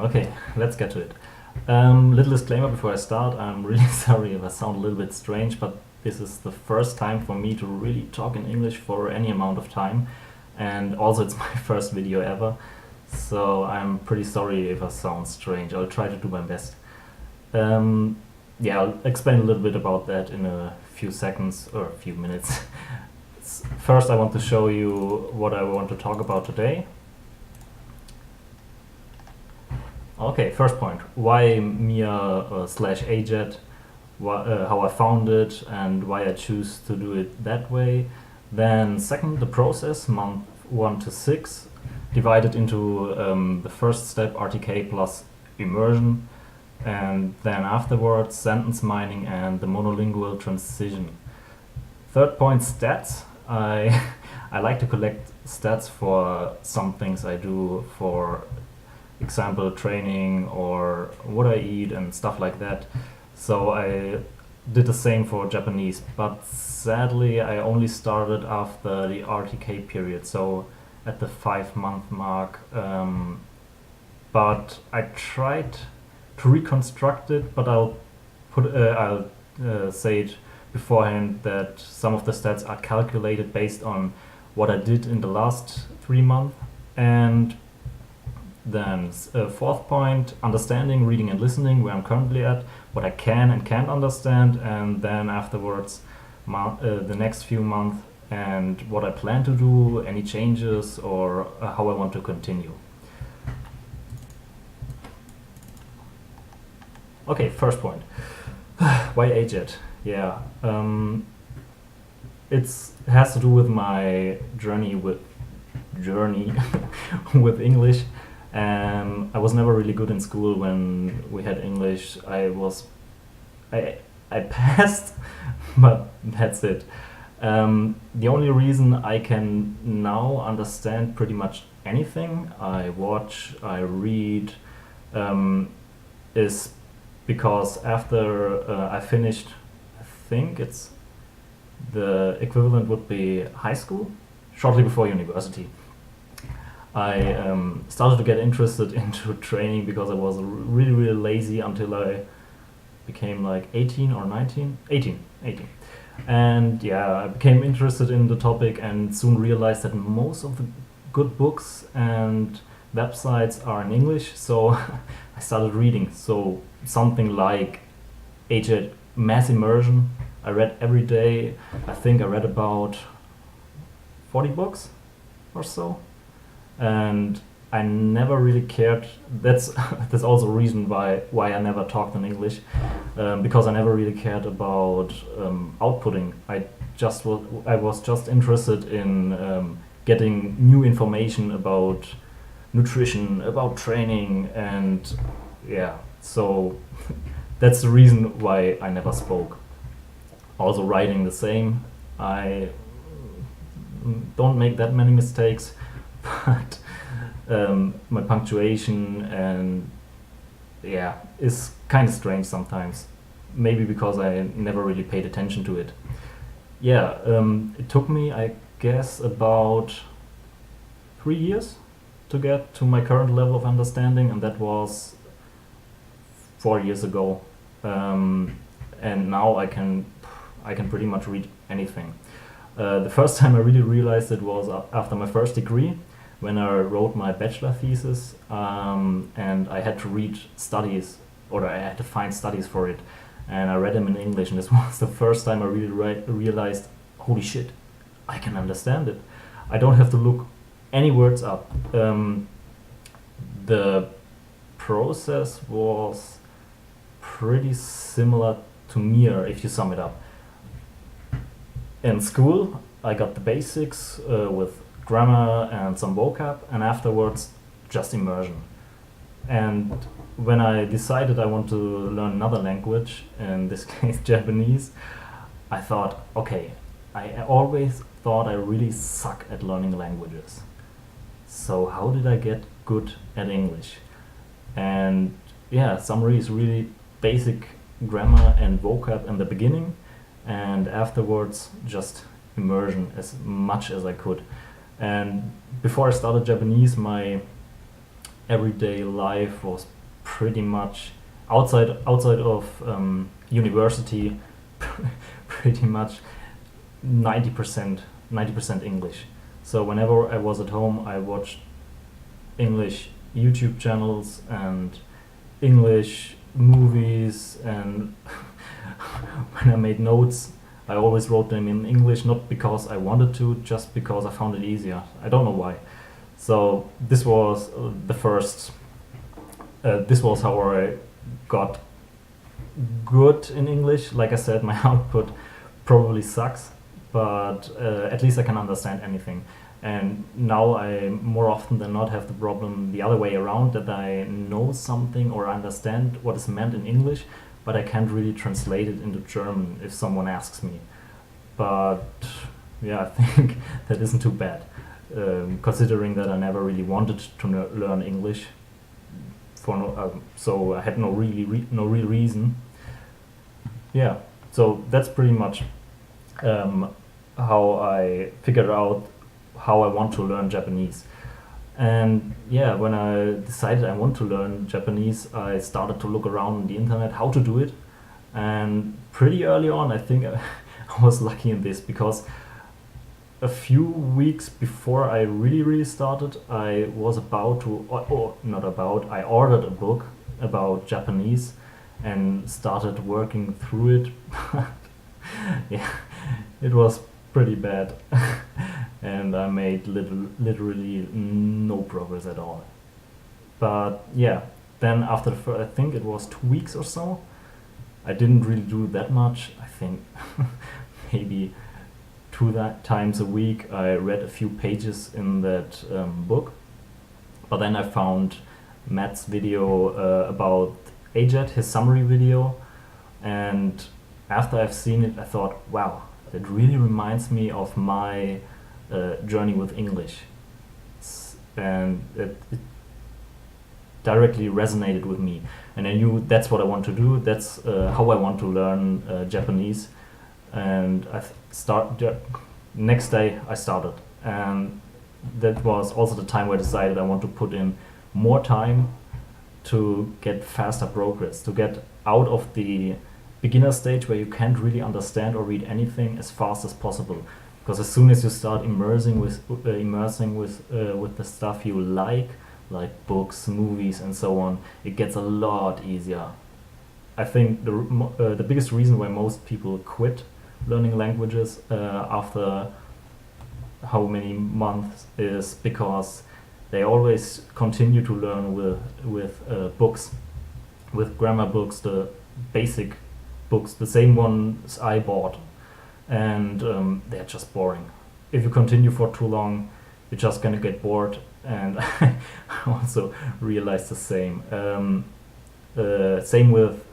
Okay, let's get to it. Little disclaimer before I start. I'm really sorry if I sound a little bit strange, but this is the first time for me to really talk in English for any amount of time, and also it's my first video ever, so I'm pretty sorry if I sound strange. I'll try to do my best. Yeah, I'll explain a little bit about that in a few seconds or a few minutes. First, I want to show you what I want to talk about today. Okay, first point. Why Mia slash AJET, how I found it and why I choose to do it that way. Then second, the process, month 1 to 6, divided into the first step, RTK plus immersion, and then afterwards, sentence mining and the monolingual transition. Third point, stats. I like to collect stats for some things I do, for example training or what I eat and stuff like that. So I did the same for Japanese, but sadly I only started after the RTK period, so at the 5-month mark. But I tried to reconstruct it, but I'll say it beforehand that some of the stats are calculated based on what I did in the last 3 months. And then fourth point, understanding, reading and listening, where I'm currently at, what I can and can't understand, and then afterwards the next few months and what I plan to do, any changes, or how I want to continue. Okay, first point. Why AJET? Yeah, it has to do with my journey with with English. I was never really good in school when we had English. I passed, but that's it. The only reason I can now understand pretty much anything I watch, I read, is because after I finished, I think it's the equivalent would be high school, shortly before university. I started to get interested into training because I was really lazy until I became like 18 or 19, 18. And yeah, I became interested in the topic and soon realized that most of the good books and websites are in English, so I started reading. So something like AJET Mass Immersion, I read every day. I think I read about 40 books or so. And I never really cared. That's also a reason why I never talked in English, because I never really cared about outputting. I was just interested in getting new information about nutrition, about training, and yeah. So that's the reason why I never spoke. Also writing the same. I don't make that many mistakes. But my punctuation and yeah is kind of strange sometimes, maybe because I never really paid attention to it. Yeah, it took me, I guess, about 3 years to get to my current level of understanding, and that was 4 years ago. And now I can pretty much read anything. The first time I really realized it was after my first degree, when I wrote my bachelor thesis, and I had to read studies, or I had to find studies for it, and I read them in English, and this was the first time I really realized, holy shit, I can understand it. I don't have to look any words up. The process was pretty similar to Mir, if you sum it up. In school, I got the basics with grammar and some vocab, and afterwards just immersion. And when I decided I want to learn another language, in this case Japanese, I thought, okay, I always thought I really suck at learning languages. So how did I get good at English? And yeah, summary is really basic grammar and vocab in the beginning, and afterwards just immersion as much as I could. And before I started Japanese, my everyday life was pretty much outside of university, pretty much 90% English. So whenever I was at home, I watched English YouTube channels and English movies, and when I made notes, I always wrote them in English, not because I wanted to, just because I found it easier. I don't know why. So this was the first. This was how I got good in English. Like I said, my output probably sucks, but at least I can understand anything. And now I more often than not have the problem the other way around, that I know something or understand what is meant in English, but I can't really translate it into German if someone asks me. But yeah, I think that isn't too bad, considering that I never really wanted to learn English. So I had no real reason. Yeah, so that's pretty much how I figured out how I want to learn Japanese. And yeah, when I decided I want to learn Japanese, I started to look around on the internet how to do it. And pretty early on, I think I was lucky in this, because a few weeks before I really started, I was about to, or not about, I ordered a book about Japanese and started working through it. Yeah, it was pretty bad. And I made literally no progress at all. But yeah, then after I think it was 2 weeks or so, I didn't really do that much. I think maybe times a week I read a few pages in that book. But then I found Matt's video about AJET, his summary video, and after I've seen it, I thought, wow, that really reminds me of my journey with English, and it directly resonated with me, and I knew that's what I want to do. That's how I want to learn Japanese, and next day I started, and that was also the time where I decided I want to put in more time to get faster progress, to get out of the beginner stage where you can't really understand or read anything as fast as possible. Because as soon as you start immersing with the stuff you like books, movies, and so on, it gets a lot easier. I think the biggest reason why most people quit learning languages after how many months is because they always continue to learn with books, with grammar books, the basic books, the same ones I bought. And they're just boring. If you continue for too long, you're just gonna get bored. And I also realized the same. Same with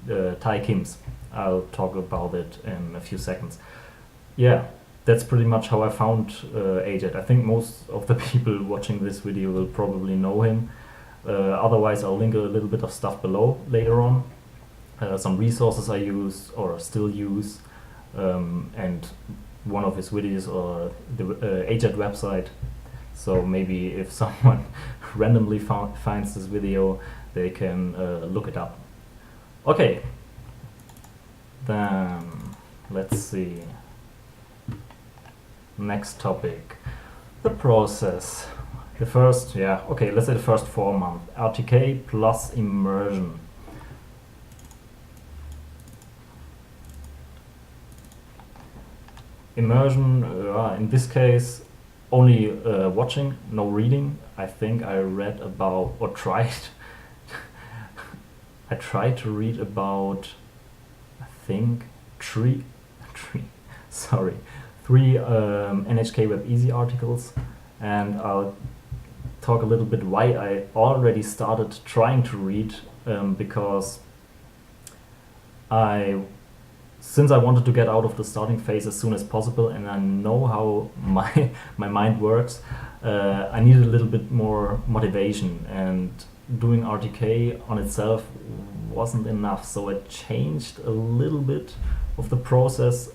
Thai Kims. I'll talk about it in a few seconds. Yeah, that's pretty much how I found AJET. I think most of the people watching this video will probably know him. Otherwise, I'll link a little bit of stuff below later on. Some resources I use or still use. And one of his videos or the AJET website. So maybe if someone randomly finds this video, they can look it up. Okay, then let's see. Next topic, the process. The first, let's say the first 4 months. RTK plus immersion. Immersion, in this case, only watching, no reading. I think I read about, or tried, I tried to read about, I think, three NHK Web Easy articles, and I'll talk a little bit why I already started trying to read, because since I wanted to get out of the starting phase as soon as possible, and I know how my mind works, I needed a little bit more motivation, and doing RTK on itself wasn't enough. So I changed a little bit of the process,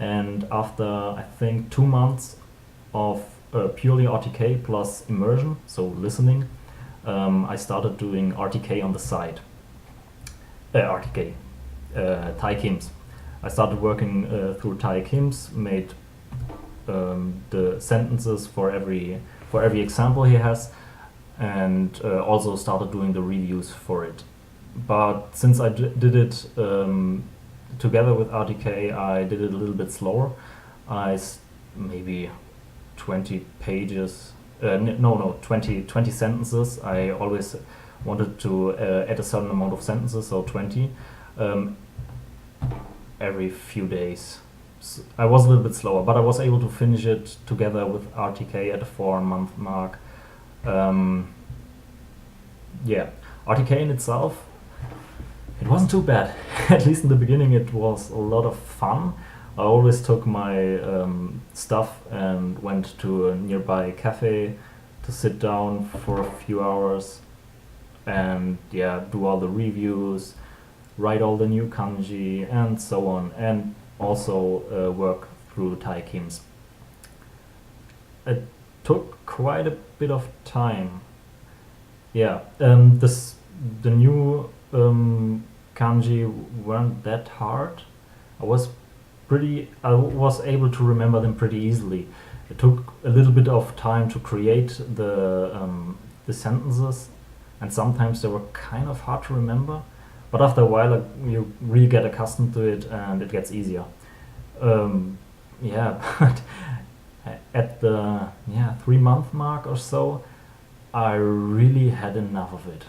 and after I think 2 months of purely RTK plus immersion, so listening, I started doing RTK on the side. RTK, Thai Kims. I started working through Thai Kims, made the sentences for every example he has, and also started doing the reviews for it. But since I did it together with RTK, I did it a little bit slower. Maybe 20 pages, 20 sentences. I always wanted to add a certain amount of sentences, so 20 every few days. So I was a little bit slower, but I was able to finish it together with RTK at the 4-month mark. Yeah, RTK in itself, it wasn't too bad. At least in the beginning it was a lot of fun. I always took my stuff and went to a nearby cafe to sit down for a few hours and do all the reviews, write all the new kanji and so on, and also work through Thai Kims. It took quite a bit of time. The new kanji weren't that hard. I was able to remember them pretty easily. It took a little bit of time to create the sentences, and sometimes they were kind of hard to remember. But after a while, you really get accustomed to it, and it gets easier. But at the 3-month mark or so, I really had enough of it.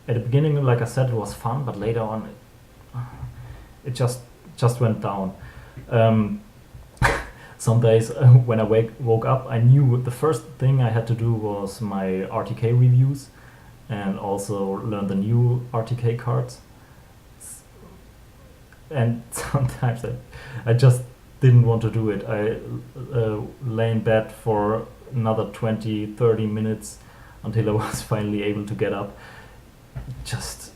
At the beginning, like I said, it was fun, but later on, it just went down. Some days when I woke up, I knew the first thing I had to do was my RTK reviews, and also learn the new RTK cards. And sometimes I just didn't want to do it. I lay in bed for another 20-30 minutes until I was finally able to get up. It just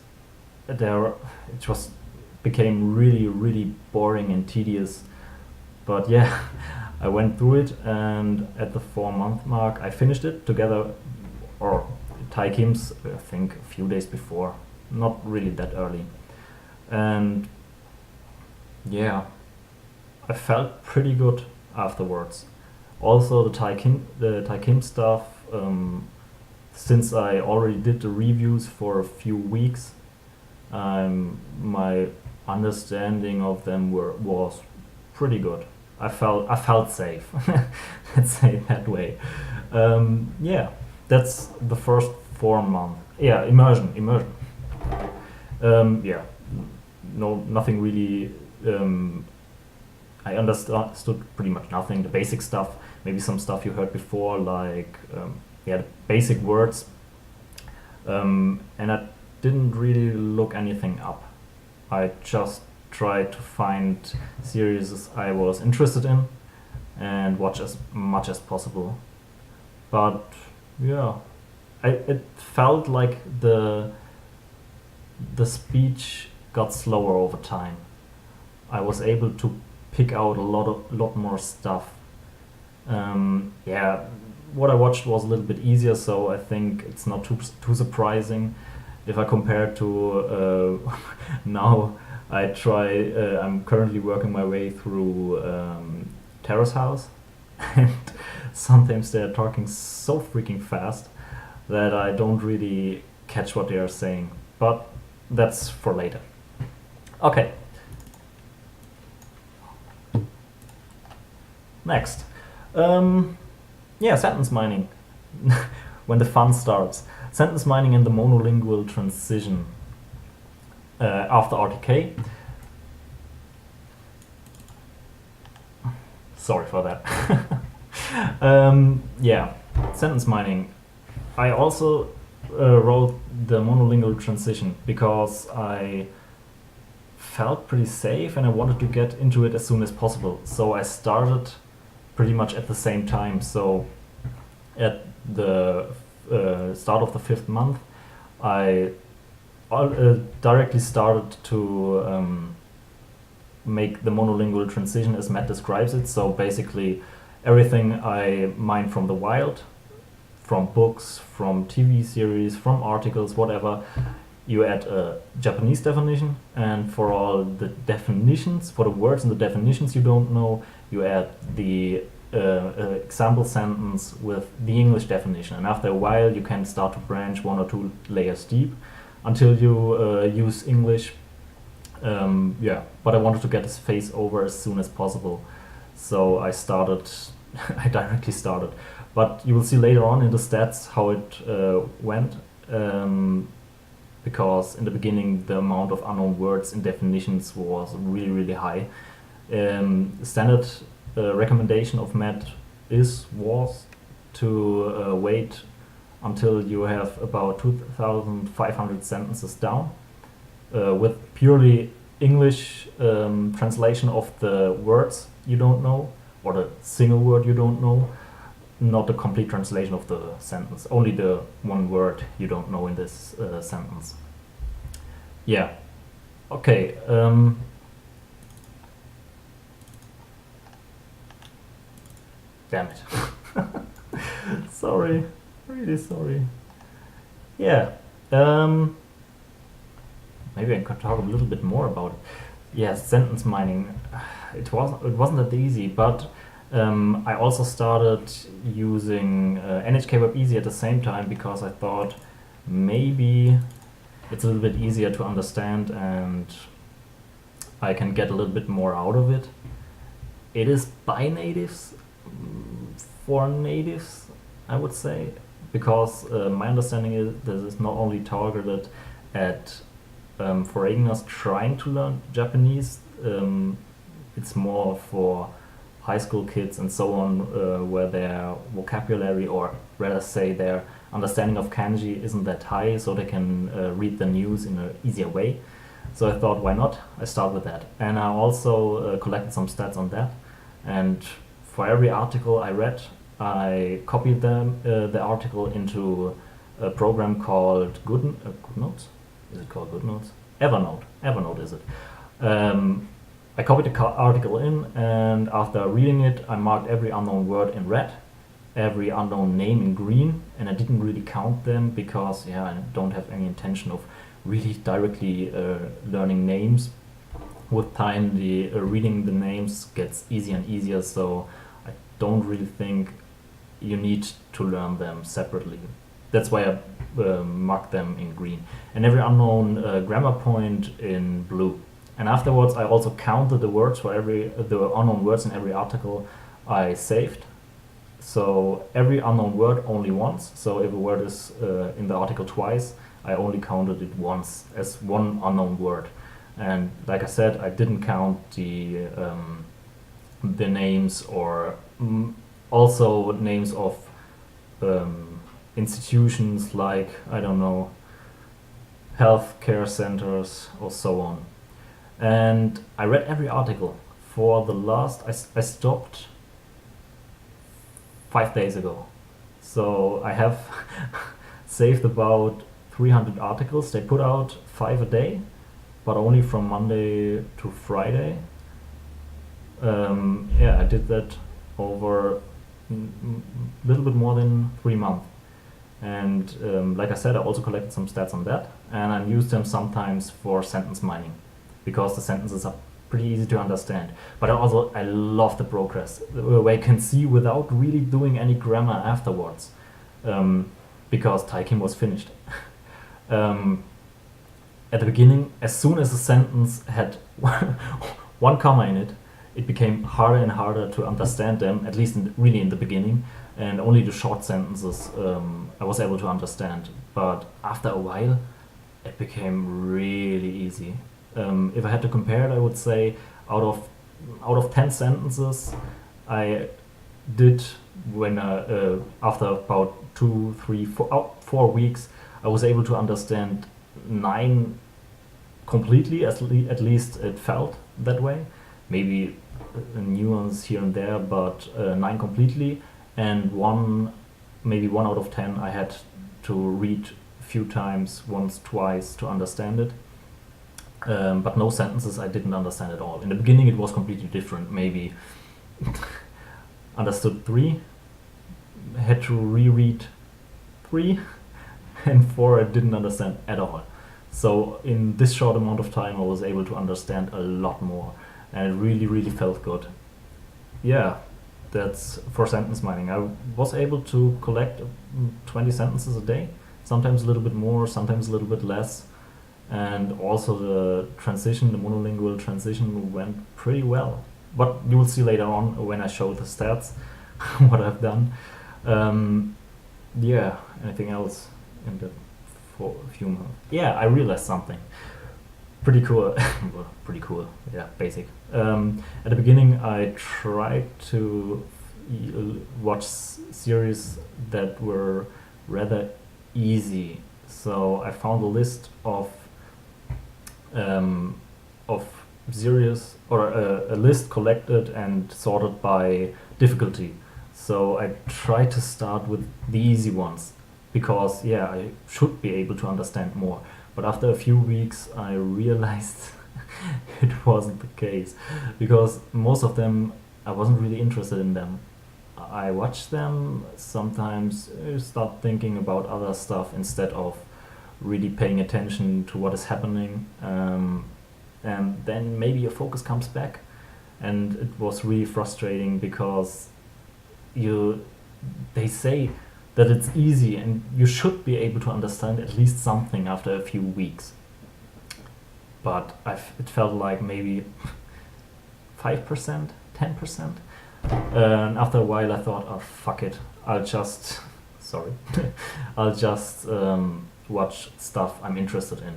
became really, really boring and tedious. But I went through it, and at the 4-month mark I finished it together, or Thai Kims, I think a few days before, not really that early. And I felt pretty good afterwards. Also the Thai Kim stuff, since I already did the reviews for a few weeks, my understanding of them was pretty good. I felt safe. Let's say it that way. That's the first 4 months. Immersion. Nothing really. I understood pretty much nothing. The basic stuff, maybe some stuff you heard before, like the basic words. And I didn't really look anything up. I just tried to find series I was interested in and watch as much as possible. But it felt like the speech got slower over time. I was able to pick out a lot more stuff. What I watched was a little bit easier, so I think it's not too surprising. If I compare to now, I'm currently working my way through Terrace House, and sometimes they're talking so freaking fast that I don't really catch what they are saying. But that's for later. Okay. Next. Sentence mining. When the fun starts. Sentence mining and the monolingual transition. After RTK. Sorry for that. Sentence mining. I also wrote the monolingual transition because I felt pretty safe and I wanted to get into it as soon as possible. So I started pretty much at the same time. So at the start of the 5th month, I directly started to make the monolingual transition as Matt describes it. So basically everything I mined from the wild from books, from TV series, from articles, whatever. You add a Japanese definition, and for all the definitions, for the words and the definitions you don't know, you add the example sentence with the English definition. And after a while, you can start to branch 1 or 2 layers deep until you use English. But I wanted to get this phase over as soon as possible. So I directly started. But you will see later on in the stats how it went. Because in the beginning the amount of unknown words and definitions was really, really high. Standard recommendation of Matt was to wait until you have about 2,500 sentences down with purely English translation of the words you don't know, or the single word you don't know, not the complete translation of the sentence, only the one word you don't know in this sentence. Yeah. Okay. Damn it. Sorry. Really sorry. Yeah. Maybe I could talk a little bit more about it. Yeah, sentence mining. It wasn't that easy, but I also started using NHK Web Easy at the same time because I thought maybe it's a little bit easier to understand and I can get a little bit more out of it. It is by natives, for natives, I would say, because my understanding is this is not only targeted at foreigners trying to learn Japanese, it's more for high school kids and so on, where their vocabulary, or rather say their understanding of kanji isn't that high, so they can read the news in an easier way. So I thought, why not? I start with that. And I also collected some stats on that. And for every article I read, I copied the article into a program called GoodNotes. Is it called GoodNotes? Evernote is it. I copied the article in, and after reading it, I marked every unknown word in red, every unknown name in green, and I didn't really count them because I don't have any intention of really directly learning names. With time, the reading the names gets easier and easier, so I don't really think you need to learn them separately. That's why I marked them in green, and every unknown grammar point in blue. And afterwards, I also counted the words for the unknown words in every article I saved. So every unknown word only once. So if a word is in the article twice, I only counted it once as one unknown word. And like I said, I didn't count the names, or also names of institutions like, I don't know, healthcare centers or so on. And I read every article. For the last, I stopped 5 days ago. So I have saved about 300 articles. They put out 5 a day, but only from Monday to Friday. I did that over a little bit more than 3 months. And like I said, I also collected some stats on that, and I used them sometimes for sentence mining, because the sentences are pretty easy to understand. But I love the progress, where you can see without really doing any grammar afterwards, because Taikin was finished. At the beginning, as soon as a sentence had one comma in it, it became harder and harder to understand them, at least really in the beginning, and only the short sentences I was able to understand. But after a while, it became really easy. If I had to compare it, I would say out of 10 sentences, I did when after about 2, 3, 4 weeks, I was able to understand 9 completely. At least it felt that way. Maybe a nuance here and there, but 9 completely, and maybe 1 out of 10 I had to read a few times, once, twice, to understand it. But no sentences I didn't understand at all. In the beginning it was completely different. Maybe understood 3, had to reread 3, and 4 I didn't understand at all. So in this short amount of time, I was able to understand a lot more, and it really, really felt good. Yeah, that's for sentence mining. I was able to collect 20 sentences a day, sometimes a little bit more, sometimes a little bit less. And also the monolingual transition went pretty well. But you will see later on when I show the stats what I've done. Yeah, anything else in the for a few months? Yeah, I realized something pretty cool. Well, pretty cool. Yeah, basic. At the beginning, I tried to watch series that were rather easy. So I found a list of series, or a list collected and sorted by difficulty. So I tried to start with the easy ones because yeah, I should be able to understand more. But after a few weeks, I realized it wasn't the case because most of them I wasn't really interested in them. I watch them sometimes, start thinking about other stuff instead of really paying attention to what is happening, and then maybe your focus comes back, and it was really frustrating because they say that it's easy and you should be able to understand at least something after a few weeks, but it felt like maybe 5%, 10%. And after a while I thought, oh fuck it, I'll just I'll just watch stuff I'm interested in.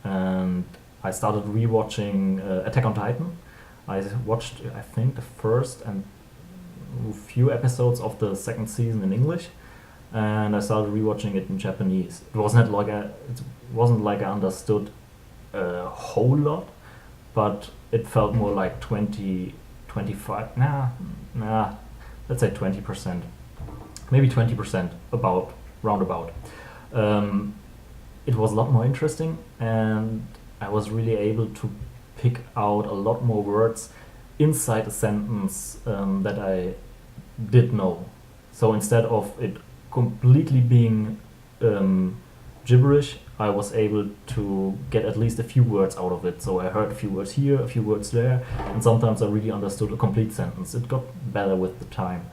And I started rewatching Attack on Titan. I watched, I think, the first and few episodes of the second season in English, and I started rewatching it in Japanese. It wasn't like I understood a whole lot, but it felt more like 20, 25, let's say 20%, maybe 20%, roundabout. It was a lot more interesting, and I was really able to pick out a lot more words inside a sentence that I did know. So instead of it completely being gibberish, I was able to get at least a few words out of it. So I heard a few words here, a few words there, and sometimes I really understood a complete sentence. It got better with the time.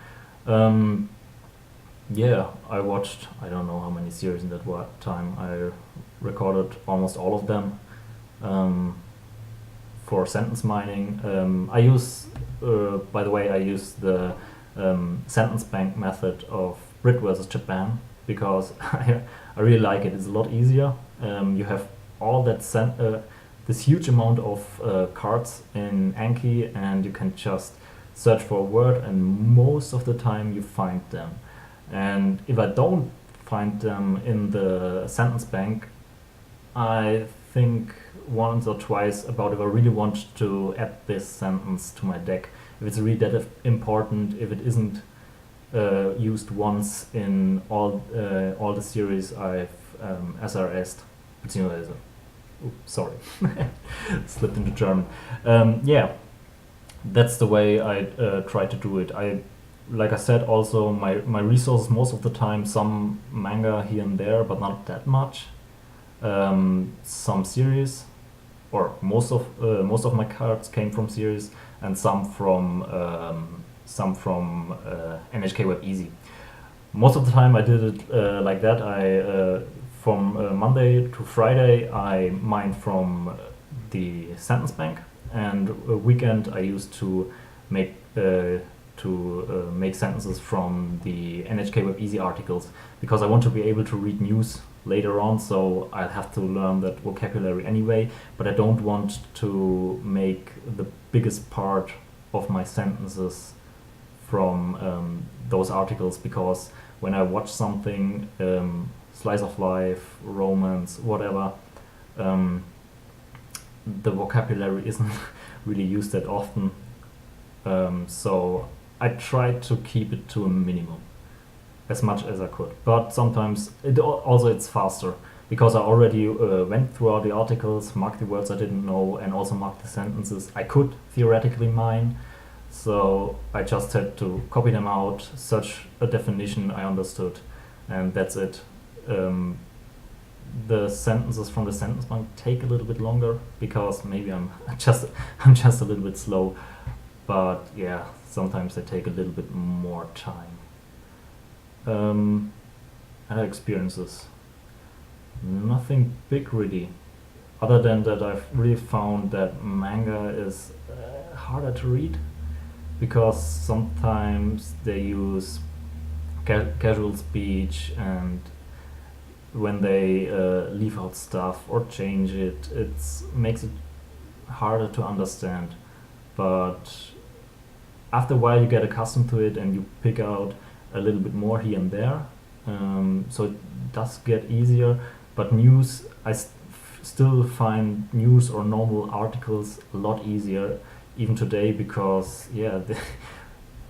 Yeah, I watched, I don't know how many series in that time. I recorded almost all of them for sentence mining. I use the sentence bank method of Brit versus Japan because I really like it. It's a lot easier. You have all that this huge amount of cards in Anki, and you can just search for a word, and most of the time you find them. And if I don't find them in the sentence bank, I think once or twice about if I really want to add this sentence to my deck. If it's really that important, if it isn't used once in all the series I've SRS'd, beziehungsweise, sorry, slipped into German. Yeah, that's the way I try to do it. Like I said, also my resources most of the time, some manga here and there, but not that much. Some series, or most of my cards came from series, and some from NHK Web Easy. Most of the time I did it like that. From Monday to Friday I mined from the sentence bank, and a weekend I used to make sentences from the NHK Web Easy articles, because I want to be able to read news later on, so I'll have to learn that vocabulary anyway, but I don't want to make the biggest part of my sentences from those articles, because when I watch something, slice of life, romance, whatever, the vocabulary isn't really used that often, so I tried to keep it to a minimum as much as I could. But sometimes it's faster, because I already went through all the articles, marked the words I didn't know, and also marked the sentences I could theoretically mine. So I just had to copy them out, search a definition I understood, and that's it. the sentences from the sentence bank take a little bit longer because maybe I'm I'm just a little bit slow, but yeah, sometimes they take a little bit more time. Other experiences, nothing big really, other than that I've really found that manga is harder to read because sometimes they use casual speech, and when they leave out stuff or change it, it makes it harder to understand. But after a while, you get accustomed to it and you pick out a little bit more here and there. So it does get easier. But news, still find news or normal articles a lot easier even today because, yeah,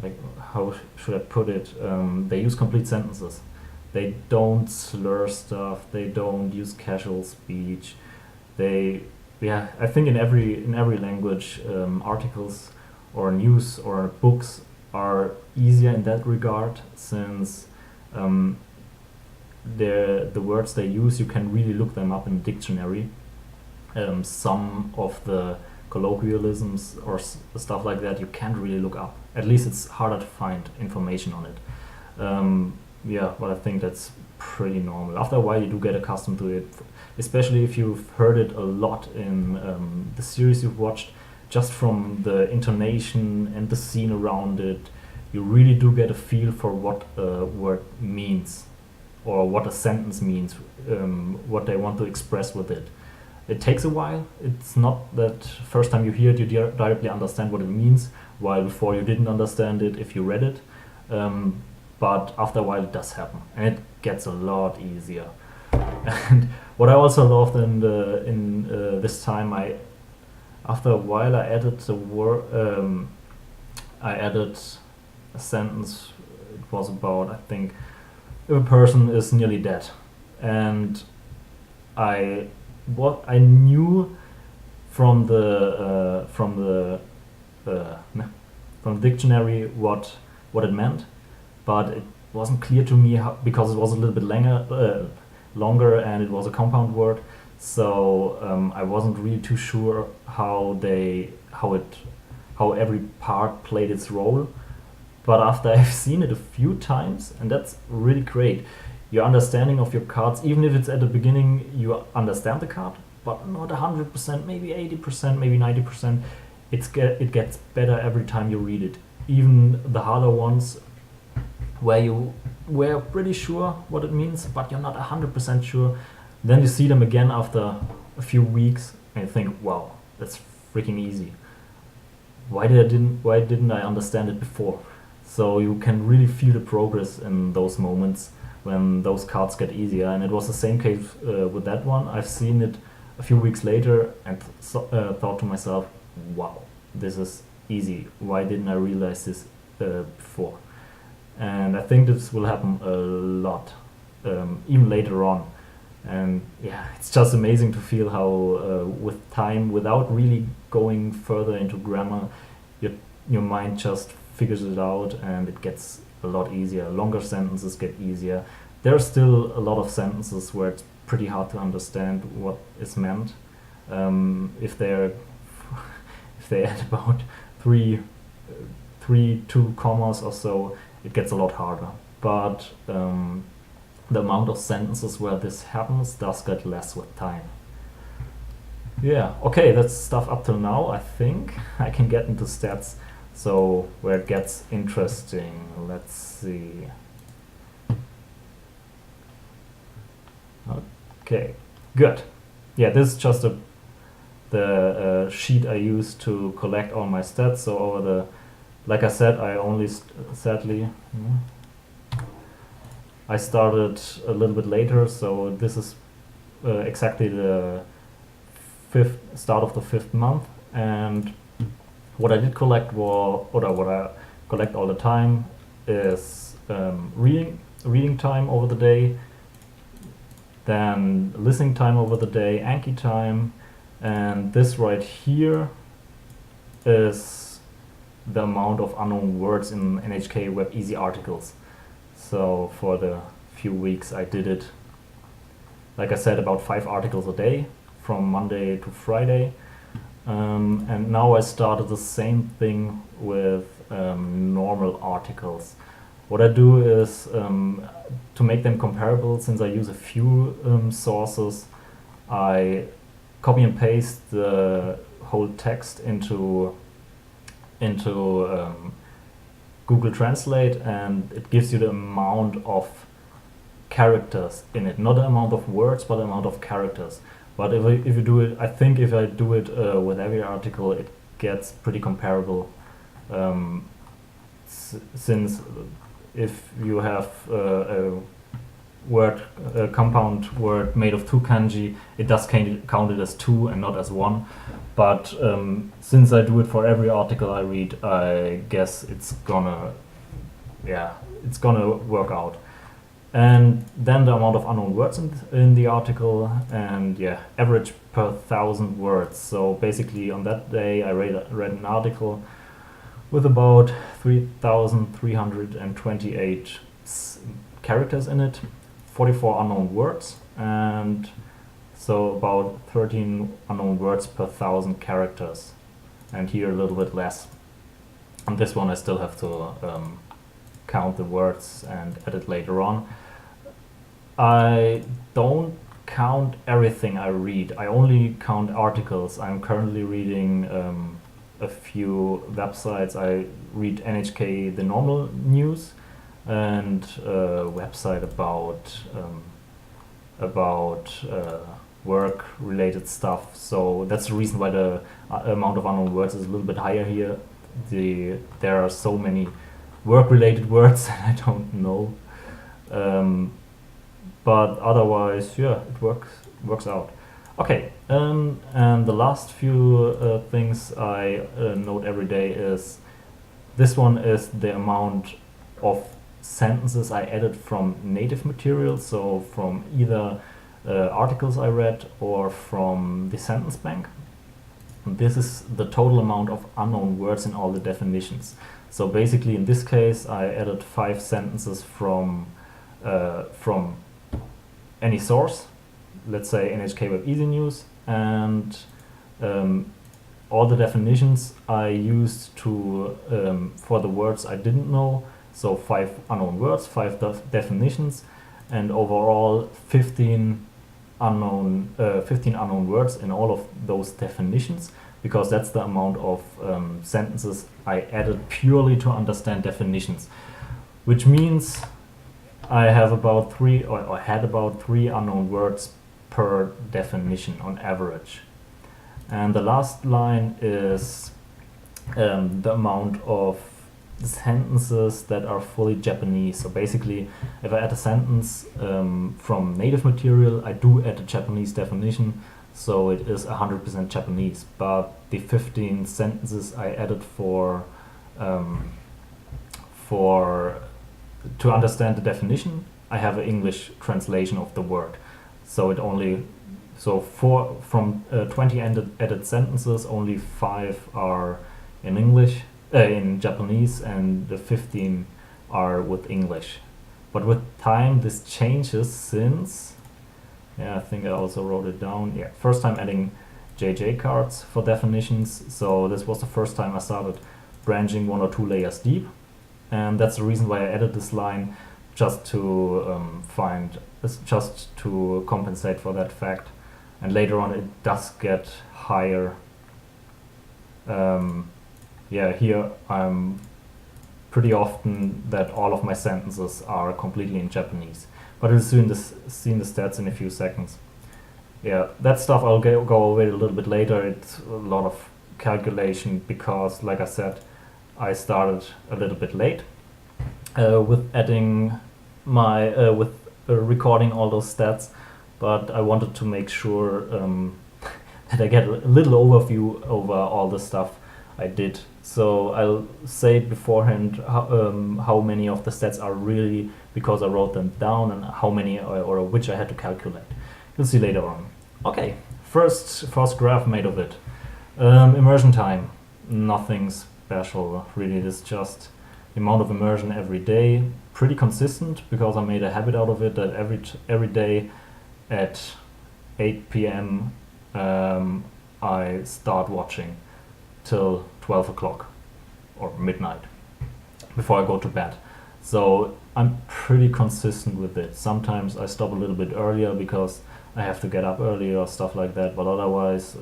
like, how should I put it? They use complete sentences. They don't slur stuff. They don't use casual speech. Yeah, I think in every language, articles or news or books are easier in that regard, since the words they use, you can really look them up in a dictionary. Some of the colloquialisms or stuff like that you can't really look up. At least it's harder to find information on it. Yeah, but I think that's pretty normal. After a while, you do get accustomed to it, especially if you've heard it a lot in the series you've watched. Just from the intonation and the scene around it, you really do get a feel for what a word means or what a sentence means, what they want to express with it. It takes a while. It's not that first time you hear it, you directly understand what it means, while before you didn't understand it if you read it. But after a while, it does happen, and it gets a lot easier. And what I also loved in this time, after a while I added the word. I added a sentence. It was about, I think, if a person is nearly dead, and what I knew from the dictionary what it meant, but it wasn't clear to me because it was a little bit longer and it was a compound word. So I wasn't really too sure how every part played its role. But after I've seen it a few times, and that's really great, your understanding of your cards, even if it's at the beginning, you understand the card, but not 100%, maybe 80%, maybe 90%. It gets better every time you read it. Even the harder ones, where you were pretty sure what it means, but you're not 100% sure. Then you see them again after a few weeks, and you think, wow, that's freaking easy. Why didn't I understand it before? So you can really feel the progress in those moments when those cards get easier. And it was the same case with that one. I've seen it a few weeks later and thought to myself, wow, this is easy. Why didn't I realize this before? And I think this will happen a lot, even later on. And yeah, it's just amazing to feel how with time, without really going further into grammar, your mind just figures it out and it gets a lot easier. Longer sentences get easier. There are still a lot of sentences where it's pretty hard to understand what is meant. If they add about three 2 commas or so, it gets a lot harder. But the amount of sentences where this happens does get less with time. Yeah, okay, that's stuff up till now. I think I can get into stats, so where it gets interesting. Let's see. Okay, good. Yeah, this is just the sheet I use to collect all my stats. So like I said, I only sadly I started a little bit later, so this is exactly the start of the 5th month. And what I did collect what I collect all the time is reading time over the day, then listening time over the day, Anki time, and this right here is the amount of unknown words in NHK Web Easy articles. So for the few weeks I did it, like I said, about 5 articles a day from Monday to Friday. And now I started the same thing with normal articles. What I do is, to make them comparable, since I use a few sources, I copy and paste the whole text into Google Translate, and it gives you the amount of characters in it, not the amount of words, but the amount of characters. But if you do it, I think if I do it with every article, it gets pretty comparable. Since if you have a compound word made of 2 kanji, it does count it as 2 and not as 1. But since I do it for every article I read, I guess it's gonna work out. And then the amount of unknown words in the article, and average per 1,000 words. So basically on that day I read an article with about 3,328 characters in it, 44 unknown words, and so about 13 unknown words per 1,000 characters. And here a little bit less. On this one I still have to count the words and edit later on. I don't count everything I read. I only count articles. I'm currently reading a few websites. I read NHK, the normal news, and a website about work-related stuff. So that's the reason why the amount of unknown words is a little bit higher here. There are so many work-related words that I don't know. But otherwise, it works out. Okay, and the last few things I note every day is, this one is the amount of sentences I added from native material, so from either articles I read or from the sentence bank. And this is the total amount of unknown words in all the definitions. So basically in this case I added 5 sentences from any source, let's say NHK Web Easy News, and all the definitions I used to for the words I didn't know. So 5 unknown words, 5 definitions, and overall 15 unknown words in all of those definitions, because that's the amount of sentences I added purely to understand definitions, which means I have about 3 or had about 3 unknown words per definition on average. And the last line is the amount of sentences that are fully Japanese. So basically, if I add a sentence from native material, I do add a Japanese definition, so it is 100% Japanese. But the 15 sentences I added to understand the definition, I have an English translation of the word. So from 20 added sentences, only 5 are in English, in Japanese, and the 15 are with English. But with time this changes, since I think I also wrote it down. First time adding JJ cards for definitions. So this was the first time I started branching 1 or 2 layers deep. And that's the reason why I added this line, just to compensate for that fact. And later on it does get higher. Here I'm pretty often that all of my sentences are completely in Japanese. But we'll see the stats in a few seconds. That stuff I'll go over it a little bit later. It's a lot of calculation because, like I said, I started a little bit late with adding with recording all those stats, but I wanted to make sure that I get a little overview over all the stuff I did. So I'll say beforehand how many of the stats are really because I wrote them down, and how many or which I had to calculate. You'll see later on. Okay, first graph made of it. Immersion time, nothing special really. It is just the amount of immersion every day. Pretty consistent because I made a habit out of it that every day at 8 p.m. I start watching till 12 o'clock or midnight before I go to bed. So I'm pretty consistent with it. Sometimes I stop a little bit earlier because I have to get up early or stuff like that, but otherwise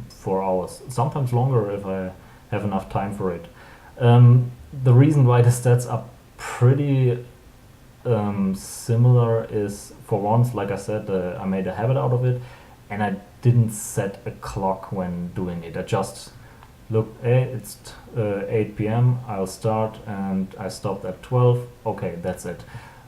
4 hours, sometimes longer if I have enough time for it. The reason why the stats are pretty similar is, for once, like I said, I made a habit out of it, and I didn't set a clock when doing it. I just looked, hey, it's 8 p.m, I'll start, and I stopped at 12. Okay, that's it.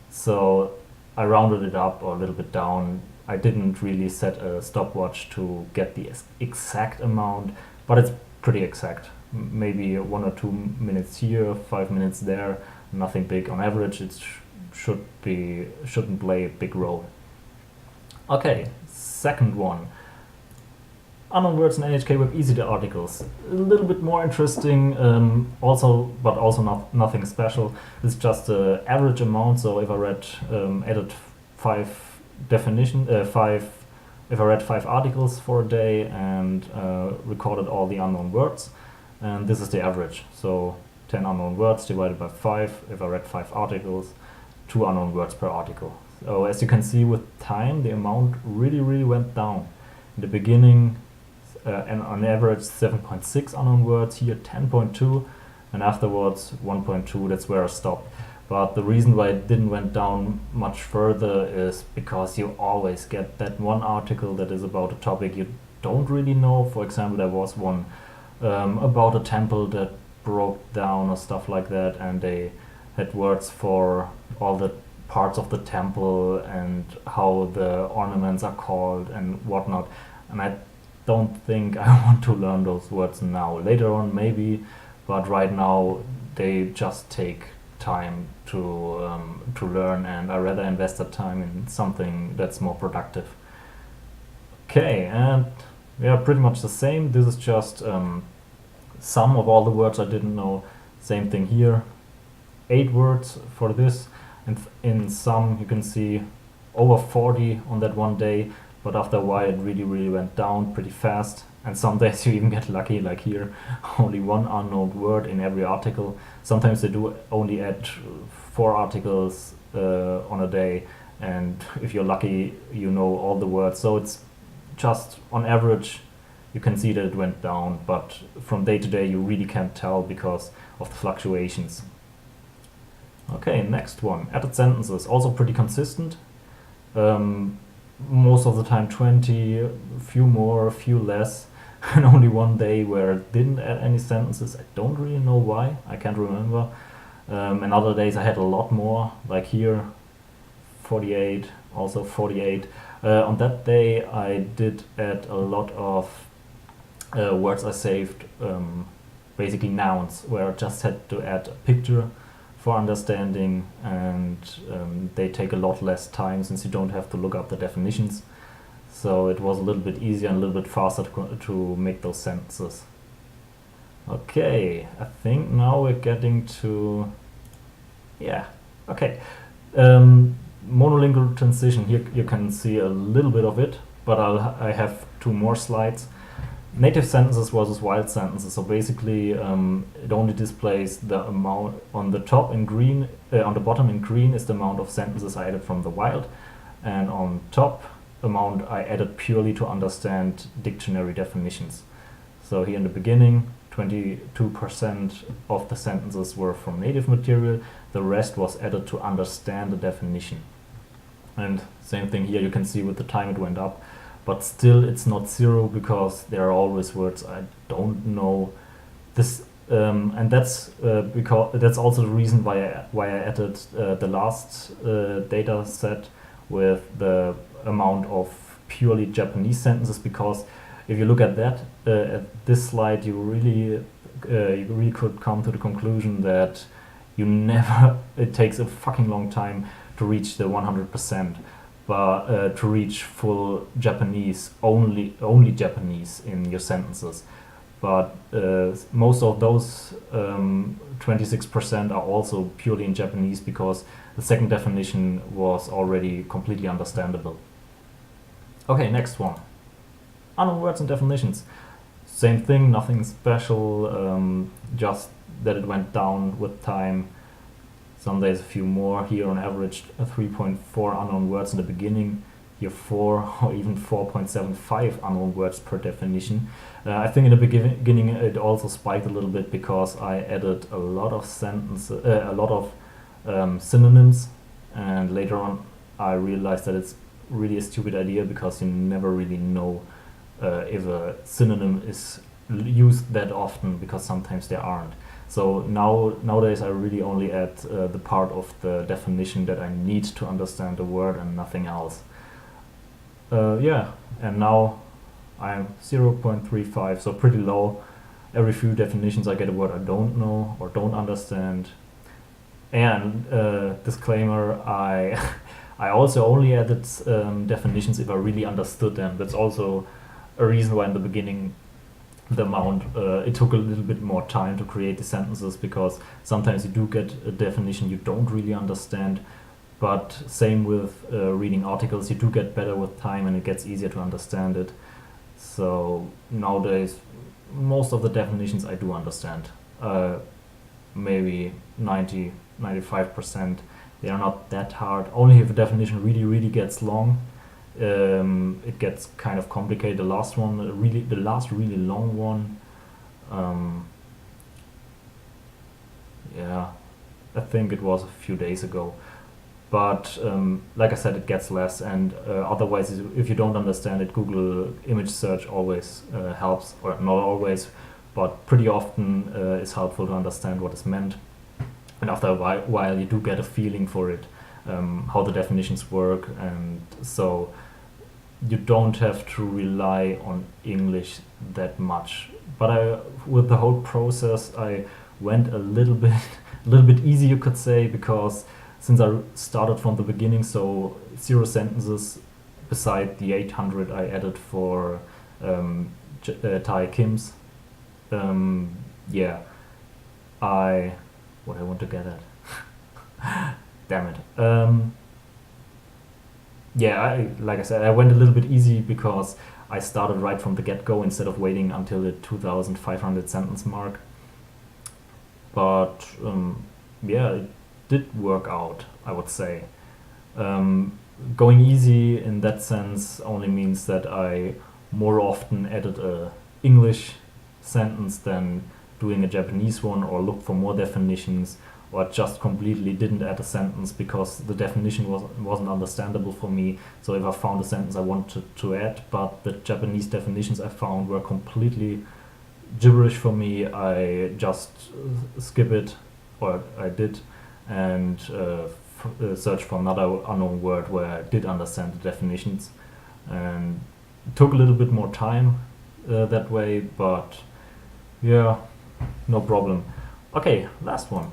So I rounded it up or a little bit down. I didn't really set a stopwatch to get the exact amount, but it's pretty exact. Maybe 1 or 2 minutes here, 5 minutes there, nothing big. On average, it shouldn't play a big role. Okay, second one. Unknown words in NHK Web Easy articles. A little bit more interesting, but also nothing special. It's just the average amount. So if I added 5 if I read 5 articles for a day and recorded all the unknown words, and this is the average. So 10 unknown words divided by 5. If I read 5 articles, 2 unknown words per article. So as you can see, with time, the amount really went down. In the beginning, and on average 7.6 unknown words, here 10.2, and afterwards 1.2. That's where I stopped. But the reason why it didn't went down much further is because you always get that one article that is about a topic you don't really know. For example, there was one about a temple that broke down or stuff like that, and they had words for all the parts of the temple and how the ornaments are called and whatnot. And I don't think I want to learn those words now. Later on maybe, but right now they just take time to learn, and I rather invest that time in something that's more productive. Okay, and yeah, pretty much the same. This is just some of all the words I didn't know. Same thing here. 8 words for this, and in some you can see over 40 on that one day, but after a while it really went down pretty fast, and some days you even get lucky, like here, only 1 unknown word in every article. Sometimes they do only add 4 articles on a day, and if you're lucky you know all the words. So it's just on average you can see that it went down, but from day to day you really can't tell because of the fluctuations. Okay, next one, added sentences, also pretty consistent. Most of the time 20, a few more, a few less, and only one day where it didn't add any sentences. I don't really know why, I can't remember. And other days I had a lot more, like here, 48, also 48. On that day I did add a lot of words I saved, basically nouns, where I just had to add a picture for understanding, and they take a lot less time since you don't have to look up the definitions. So it was a little bit easier and a little bit faster to make those sentences. Okay, I think now we're getting to, yeah, okay. Monolingual transition, here you can see a little bit of it, but I have 2 more slides. Native sentences versus wild sentences. So basically it only displays the amount on the top in green, on the bottom in green is the amount of sentences I added from the wild, and on top amount I added purely to understand dictionary definitions. So here in the beginning 22% of the sentences were from native material, the rest was added to understand the definition. And same thing here, you can see with the time it went up. But still it's not 0 because there are always words I don't know. This and that's because that's also the reason why I added the last data set with the amount of purely Japanese sentences, because if you look at that at this slide, you really could come to the conclusion that it takes a fucking long time to reach the 100%. But to reach full Japanese, only Japanese in your sentences. But most of those 26% are also purely in Japanese because the second definition was already completely understandable. Okay, next one. Unknown words and definitions. Same thing, nothing special, just that it went down with time. Some days a few more. Here on average 3.4 unknown words in the beginning. Here 4 or even 4.75 unknown words per definition. I think in the beginning it also spiked a little bit because I added a lot of synonyms, and later on I realized that it's really a stupid idea because you never really know if a synonym is used that often, because sometimes they aren't. So nowadays I really only add the part of the definition that I need to understand the word and nothing else. Yeah, and now I'm 0.35, so pretty low. Every few definitions I get a word I don't know or don't understand. And disclaimer, I I also only added definitions if I really understood them. That's also a reason why in the beginning it took a little bit more time to create the sentences, because sometimes you do get a definition you don't really understand. But same with reading articles, you do get better with time and it gets easier to understand it. So nowadays, most of the definitions I do understand. Maybe 95%. They are not that hard. Only if a definition really gets long, it gets kind of complicated. The last really long one, yeah, I think it was a few days ago. But like I said, it gets less, and otherwise, if you don't understand it, Google image search always helps, or not always, but pretty often is helpful to understand what is meant. And after a while, you do get a feeling for it, how the definitions work, and so you don't have to rely on English that much. But with the whole process, I went a little bit easy, you could say, because since I started from the beginning, so 0 sentences beside the 800 I added for Thai Kim's. Yeah, what I want to get at. Damn it. Yeah, like I said, I went a little bit easy because I started right from the get-go instead of waiting until the 2,500 sentence mark. But yeah, it did work out, I would say. Going easy in that sense only means that I more often added a English sentence than doing a Japanese one, or looked for more definitions, or just completely didn't add a sentence because the definition wasn't understandable for me. So if I found a sentence I wanted to add, but the Japanese definitions I found were completely gibberish for me, I just skip it, or I did, and search for another unknown word where I did understand the definitions. And it took a little bit more time that way, but yeah, no problem. Okay, last one.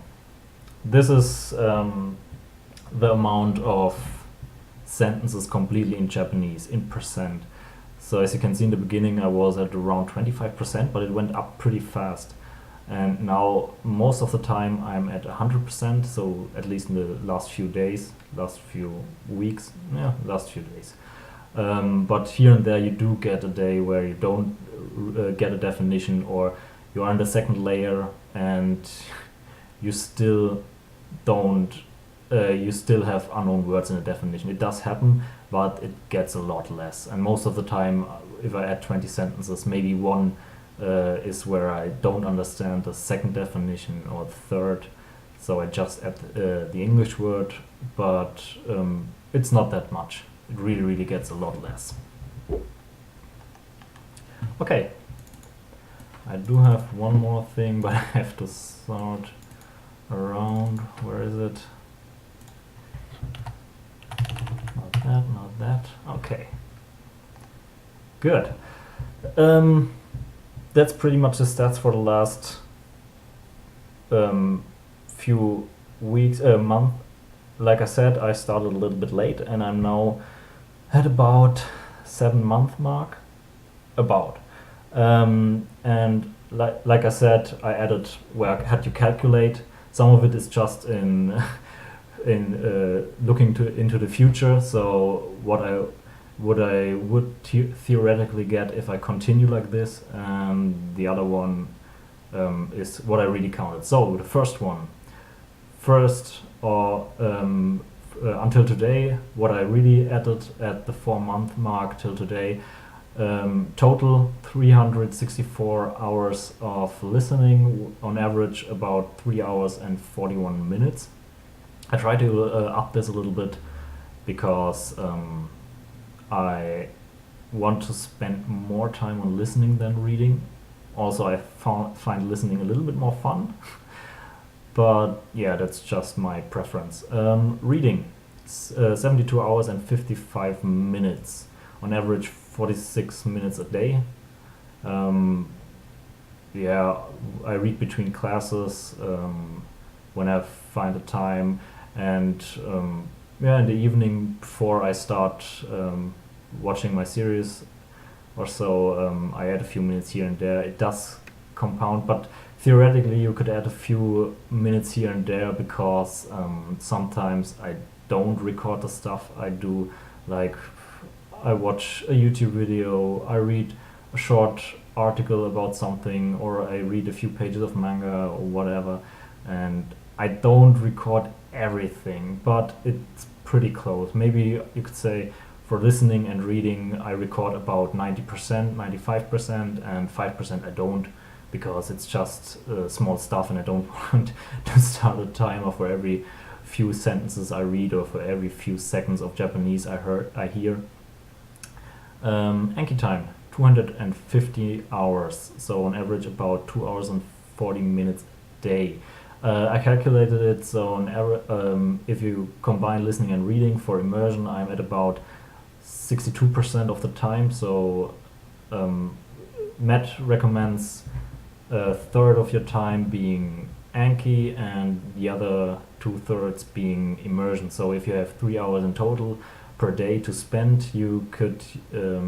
This is the amount of sentences completely in Japanese, in percent. So as you can see in the beginning I was at around 25%, but it went up pretty fast. And now most of the time I'm at 100%, so at least in the last few days, last few weeks, last few days. But here and there you do get a day where you don't get a definition, or you are in the second layer and you still don't, you still have unknown words in the definition. It does happen, but it gets a lot less. And most of the time, if I add 20 sentences, maybe one is where I don't understand the second definition or the third. So I just add the English word, but it's not that much. It really gets a lot less. Okay. I do have one more thing, but I have to sort around. Where is it? Not that. Okay. Good. That's pretty much the stats for the last few weeks, month. Like I said, I started a little bit late, and I'm now at about 7-month mark. And like I said, I added where I had to calculate. Some of it is just in looking into the future. So what I what I would theoretically get if I continue like this, and the other one is what I really counted. So the first one, until today, what I really added at the 4-month mark till today, total 364 hours of listening, on average about 3 hours and 41 minutes. I try to up this a little bit because I want to spend more time on listening than reading. Also, I find listening a little bit more fun. But yeah, that's just my preference. Reading, 72 hours and 55 minutes. On average, 46 minutes a day. Yeah, I read between classes when I find the time, and yeah, in the evening before I start watching my series or so, I add a few minutes here and there. It does compound, but theoretically you could add a few minutes here and there, because sometimes I don't record the stuff I do. Like, I watch a YouTube video, I read a short article about something, or I read a few pages of manga or whatever, and I don't record everything, but it's pretty close. Maybe you could say for listening and reading I record about 90%, 95%, and 5% I don't, because it's just small stuff and I don't want to start a timer for every few sentences I read or for every few seconds of Japanese I hear. Anki time, 250 hours, so on average about 2 hours and 40 minutes a day. I calculated it, so if you combine listening and reading for immersion, I'm at about 62% of the time. So Matt recommends a third of your time being Anki and the other 2/3 being immersion. So if you have 3 hours in total per day to spend, you could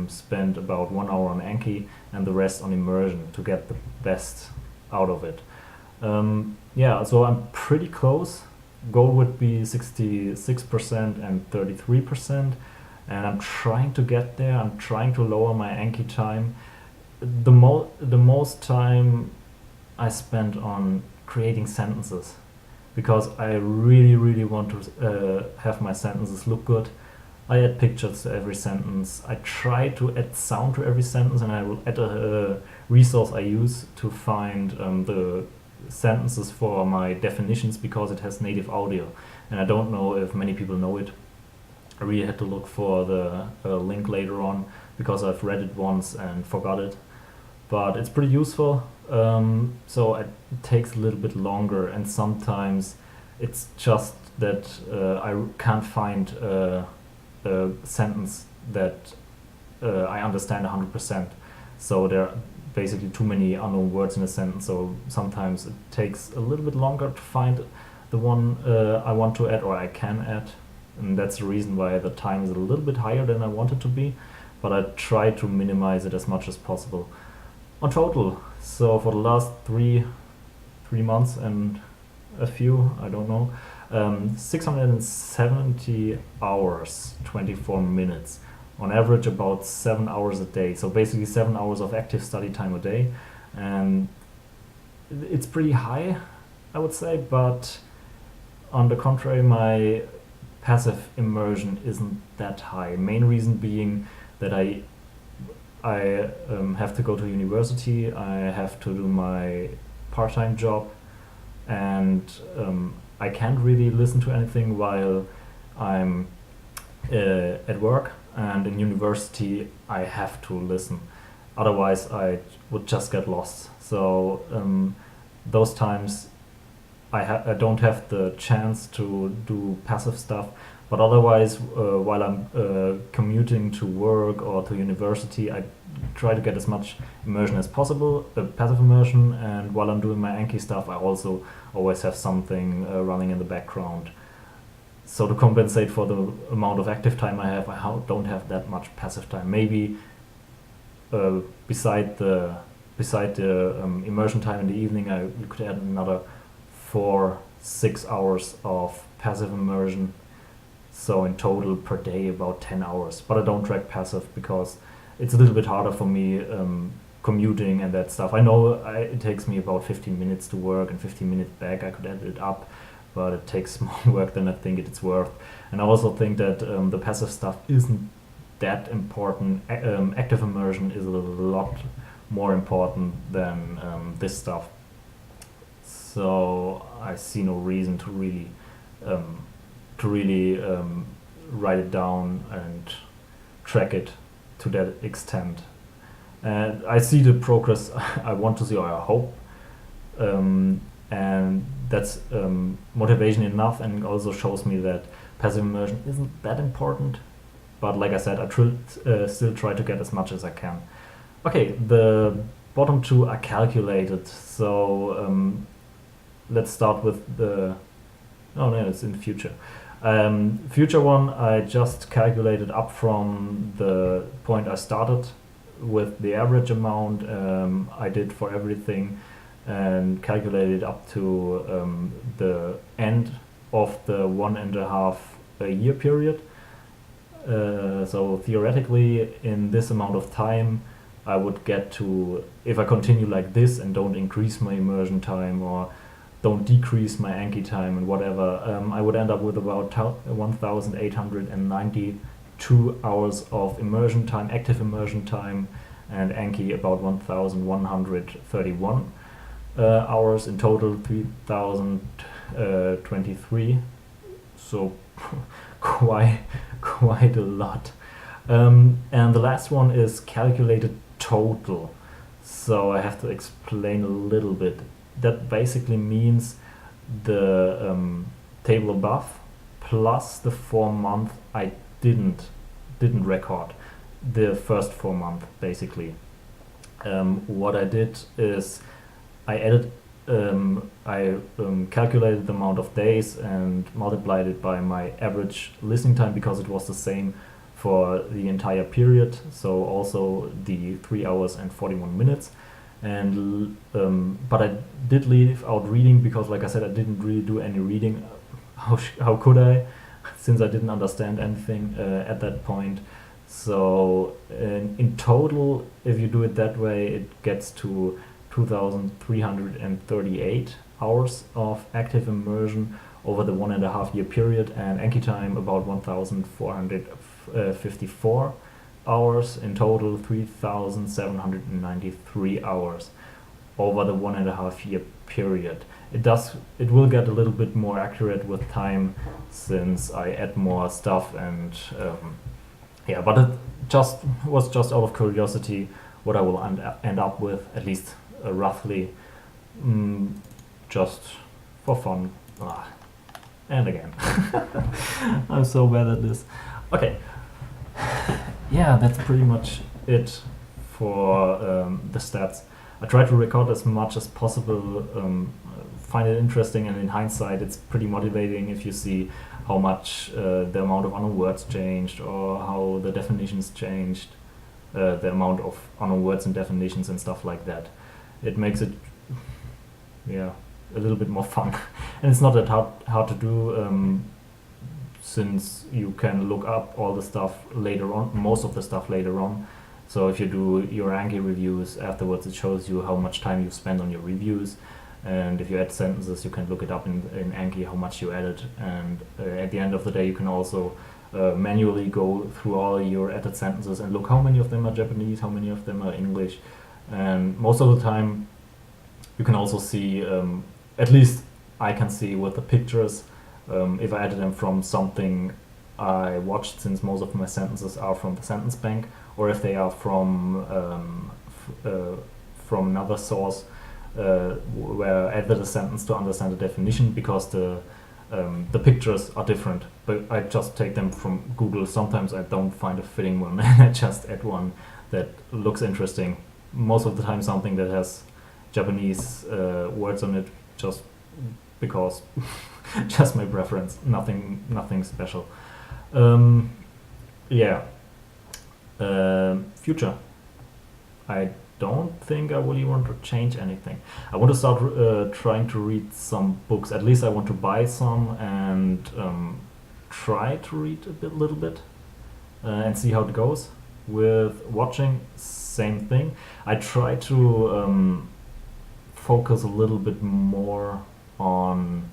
spend about 1 hour on Anki and the rest on immersion to get the best out of it. Yeah, so I'm pretty close. Goal would be 66% and 33%, and I'm trying to get there. I'm trying to lower my Anki time. The most time I spend on creating sentences, because I really want to have my sentences look good. I add pictures to every sentence. I try to add sound to every sentence, and I will add a resource I use to find the sentences for my definitions, because it has native audio, and I don't know if many people know it. I really had to look for the link later on, because I've read it once and forgot it, but it's pretty useful. So it takes a little bit longer, and sometimes it's just that I can't find a sentence that I understand 100%. So there are basically too many unknown words in a sentence, so sometimes it takes a little bit longer to find the one I want to add or I can add, and that's the reason why the time is a little bit higher than I want it to be, but I try to minimize it as much as possible. On total, so for the last three months and a few, I don't know, 670 hours, 24 minutes. On average about 7 hours a day, so basically 7 hours of active study time a day, and it's pretty high, I would say, but on the contrary, my passive immersion isn't that high. Main reason being that I have to go to university, I have to do my part-time job, and I can't really listen to anything while I'm at work, and in university I have to listen, otherwise I would just get lost. So those times I don't have the chance to do passive stuff, but otherwise while I'm commuting to work or to university, I try to get as much immersion as possible, passive immersion, and while I'm doing my Anki stuff I also always have something running in the background. So to compensate for the amount of active time I have, I don't have that much passive time. Maybe beside the immersion time in the evening, you could add another 4-6 hours of passive immersion, So in total per day about 10 hours. But I don't track passive because it's a little bit harder for me commuting and that stuff. I know it takes me about 15 minutes to work and 15 minutes back. I could edit it up, but it takes more work than I think it's worth. And I also think that the passive stuff isn't that important. Active immersion is a lot more important than this stuff. So I see no reason to really write it down and track it to that extent. And I see the progress I want to see, or I hope, and that's motivation enough, and also shows me that passive immersion isn't that important. But like I said, I still try to get as much as I can. Okay, the bottom two are calculated. So let's start with the. Oh no, it's in the future. Future one, I just calculated up from the point I started with the average amount I did for everything, and calculated up to the end of the 1.5 year period. So theoretically, in this amount of time, I would get to, if I continue like this and don't increase my immersion time or don't decrease my Anki time and whatever, I would end up with about 1,892 hours of immersion time, active immersion time, and Anki about 1,131 hours, in total 3,023. So quite a lot. And the last one is calculated total. So I have to explain a little bit. That basically means the table above plus the 4 month I didn't record, the first 4 month basically. What I did is I added calculated the amount of days and multiplied it by my average listening time, because it was the same for the entire period, so also the 3 hours and 41 minutes. And but I did leave out reading, because like I said, I didn't really do any reading. How could I, since I didn't understand anything at that point. So in total, if you do it that way, it gets to 2,338 hours of active immersion over the 1.5 year period, and Anki time about 1,454 hours, in total 3,793 hours over the 1.5 year period. It will get a little bit more accurate with time, since I add more stuff, and but it was just out of curiosity what I will end up with, at least roughly, just for fun. And again, I'm so bad at this. Okay. Yeah, that's pretty much it for the stats. I try to record as much as possible, find it interesting, and in hindsight it's pretty motivating if you see how much the amount of unknown words changed, or how the definitions changed, the amount of unknown words and definitions and stuff like that. It makes it, a little bit more fun. And it's not that hard to do, since you can look up all the stuff later on, most of the stuff later on. So if you do your Anki reviews afterwards, it shows you how much time you spend on your reviews. And if you add sentences, you can look it up in Anki how much you added. And at the end of the day, you can also manually go through all your added sentences and look how many of them are Japanese, how many of them are English. And most of the time, you can also see, at least I can see with the pictures, if I added them from something I watched, since most of my sentences are from the sentence bank, or if they are from another source where I added a sentence to understand the definition, because the pictures are different. But I just take them from Google. Sometimes I don't find a fitting one and I just add one that looks interesting. Most of the time something that has Japanese words on it, just because just my preference, nothing special. Future. I don't think I really want to change anything. I want to start trying to read some books. At least I want to buy some and try to read little bit and see how it goes. With watching, same thing. I try to focus a little bit more on.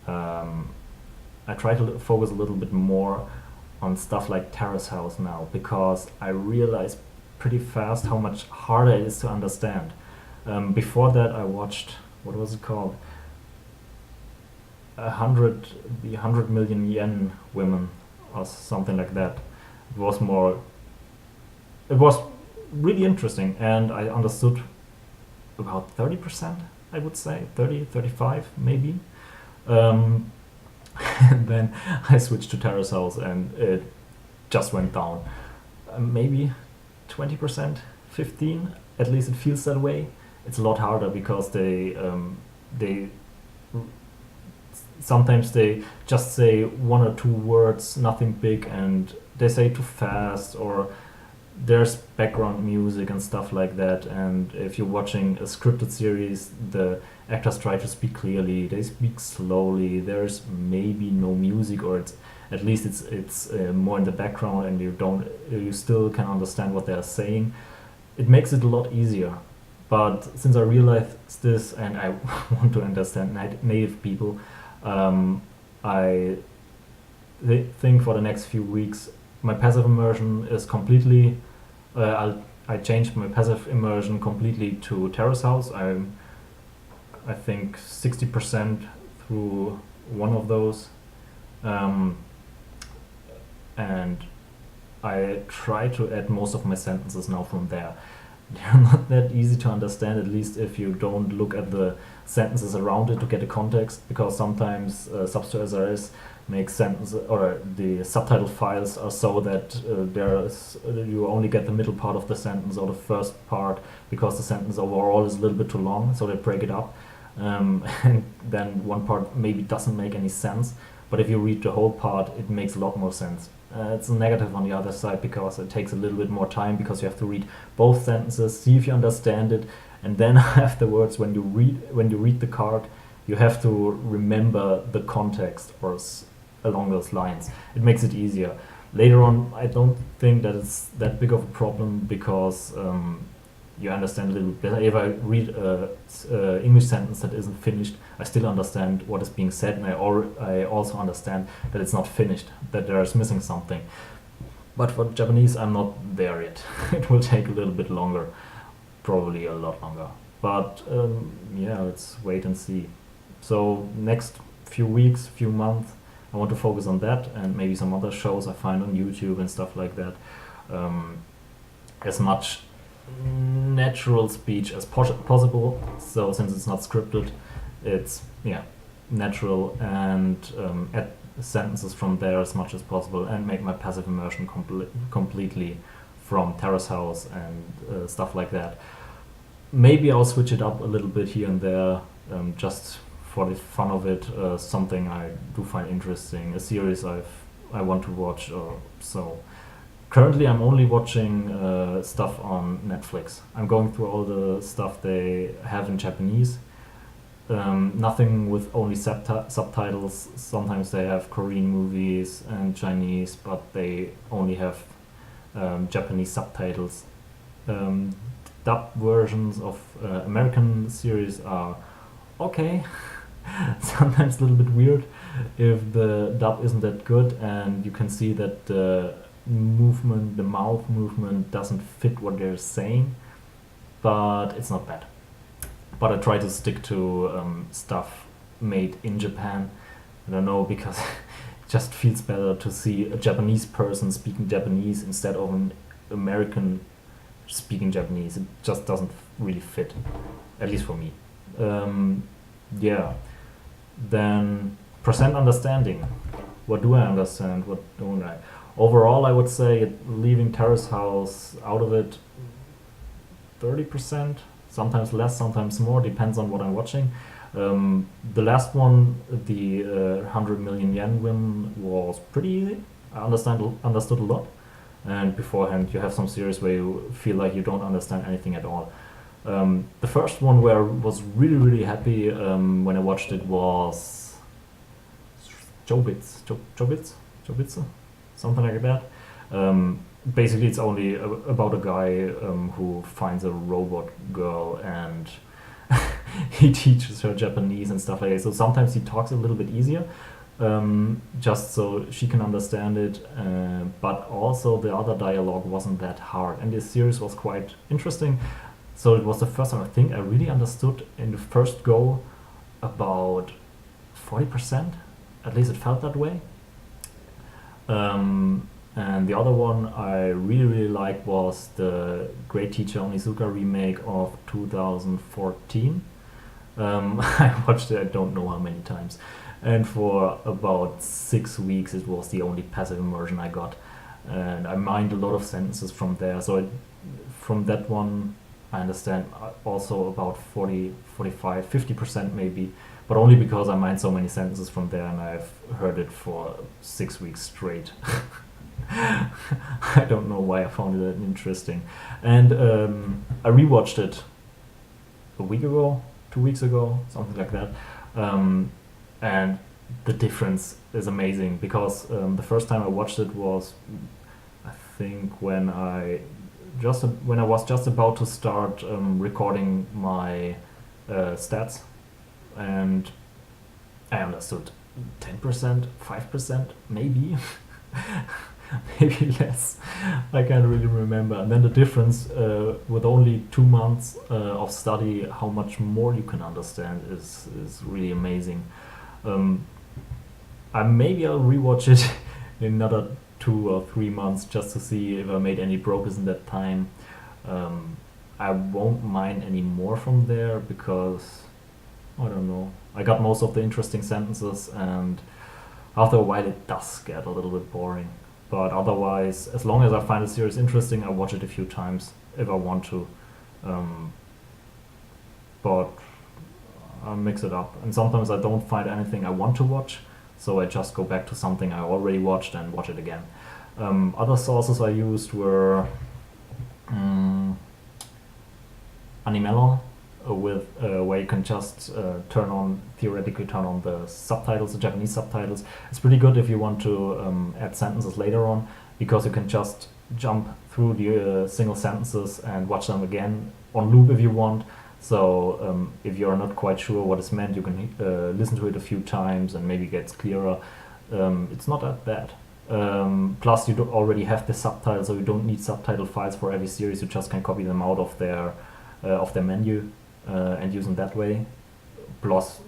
I try to focus a little bit more on stuff like Terrace House now, because I realize pretty fast how much harder it is to understand. Before that, I watched, what was it called? The 100 million yen women, or something like that. It was more. It was really interesting, and I understood about 30%, I would say, 30, 35 maybe. And then I switched to Terrace House, and it just went down. Maybe 20%, 15. At least it feels that way. It's a lot harder because they sometimes they just say one or two words, nothing big, and they say too fast, or there's background music and stuff like that. And if you're watching a scripted series, the actors try to speak clearly, they speak slowly, there's maybe no music, or it's at least it's more in the background, and you still can understand what they're saying. It makes it a lot easier. But since I realized this, and I want to understand native people, I think for the next few weeks my passive immersion is completely. I changed my passive immersion completely to Terrace House. I think 60% through one of those, and I try to add most of my sentences now from there. They're not that easy to understand, at least if you don't look at the sentences around it to get the context, because sometimes Sub2SRS makes sentences, or the subtitle files are so that you only get the middle part of the sentence or the first part, because the sentence overall is a little bit too long, so they break it up, and then one part maybe doesn't make any sense, but if you read the whole part, it makes a lot more sense. It's a negative on the other side, because it takes a little bit more time, because you have to read both sentences, see if you understand it, and then afterwards, when you read the card, you have to remember the context or along those lines. It makes it easier. Later on, I don't think that it's that big of a problem, because you understand a little bit better. If I read an English sentence that isn't finished, I still understand what is being said, and I also understand that it's not finished, that there is missing something. But for Japanese, I'm not there yet. It will take a little bit longer, probably a lot longer. But yeah, let's wait and see. So next few weeks, few months, I want to focus on that, and maybe some other shows I find on YouTube and stuff like that. As much natural speech as possible. So since it's not scripted, it's natural, and add sentences from there as much as possible, and make my passive immersion completely from Terrace House and stuff like that. Maybe I'll switch it up a little bit here and there, just for the fun of it. Something I do find interesting, a series I want to watch, or so. Currently, I'm only watching stuff on Netflix. I'm going through all the stuff they have in Japanese. Nothing with only subtitles. Sometimes they have Korean movies and Chinese, but they only have Japanese subtitles. Dub versions of American series are okay. Sometimes a little bit weird if the dub isn't that good, and you can see that the mouth movement doesn't fit what they're saying, but it's not bad. But I try to stick to stuff made in Japan. I don't know, because it just feels better to see a Japanese person speaking Japanese instead of an American speaking Japanese. It just doesn't really fit, at least for me. Yeah. Then percent understanding. What do I understand? What don't I? Overall, I would say, leaving Terrace House out of it, 30%, sometimes less, sometimes more, depends on what I'm watching. The last one, the 100 million yen win, was pretty easy. I understood a lot. And beforehand, you have some series where you feel like you don't understand anything at all. The first one where I was really, really happy when I watched it was Jobitz, something like that. Basically, it's only about a guy who finds a robot girl and he teaches her Japanese and stuff like that. So sometimes he talks a little bit easier, just so she can understand it. But also the other dialogue wasn't that hard, and this series was quite interesting. So it was the first time I think I really understood in the first go about 40%. At least it felt that way. And the other one I really liked was the Great Teacher Onizuka remake of 2014. I watched it I don't know how many times, and for about 6 weeks it was the only passive immersion I got, and I mined a lot of sentences from there. So from that one I understand also about 40, 45, 50% maybe, but only because I mined so many sentences from there and I've heard it for 6 weeks straight. I don't know why I found it interesting. And I rewatched it a week ago, 2 weeks ago, something like that. And the difference is amazing because the first time I watched it was, I think, when I was just about to start recording my stats, and I understood 10%, 5%, maybe. Maybe less. I can't really remember. And then the difference with only 2 months of study, how much more you can understand is really amazing. Maybe I'll rewatch it in another 2 or 3 months just to see if I made any progress in that time. I won't mind any more from there because, I don't know, I got most of the interesting sentences, and after a while it does get a little bit boring. But otherwise, as long as I find the series interesting, I watch it a few times if I want to. But I mix it up. And sometimes I don't find anything I want to watch, so I just go back to something I already watched and watch it again. Other sources I used were Animelon, with where you can just theoretically turn on the subtitles, the Japanese subtitles. It's pretty good if you want to add sentences later on, because you can just jump through the single sentences and watch them again on loop if you want. So if you're not quite sure what is meant, you can listen to it a few times and maybe it gets clearer. It's not that bad. Plus you already have the subtitles, so you don't need subtitle files for every series. You just can copy them out of their menu and use them that way. Plus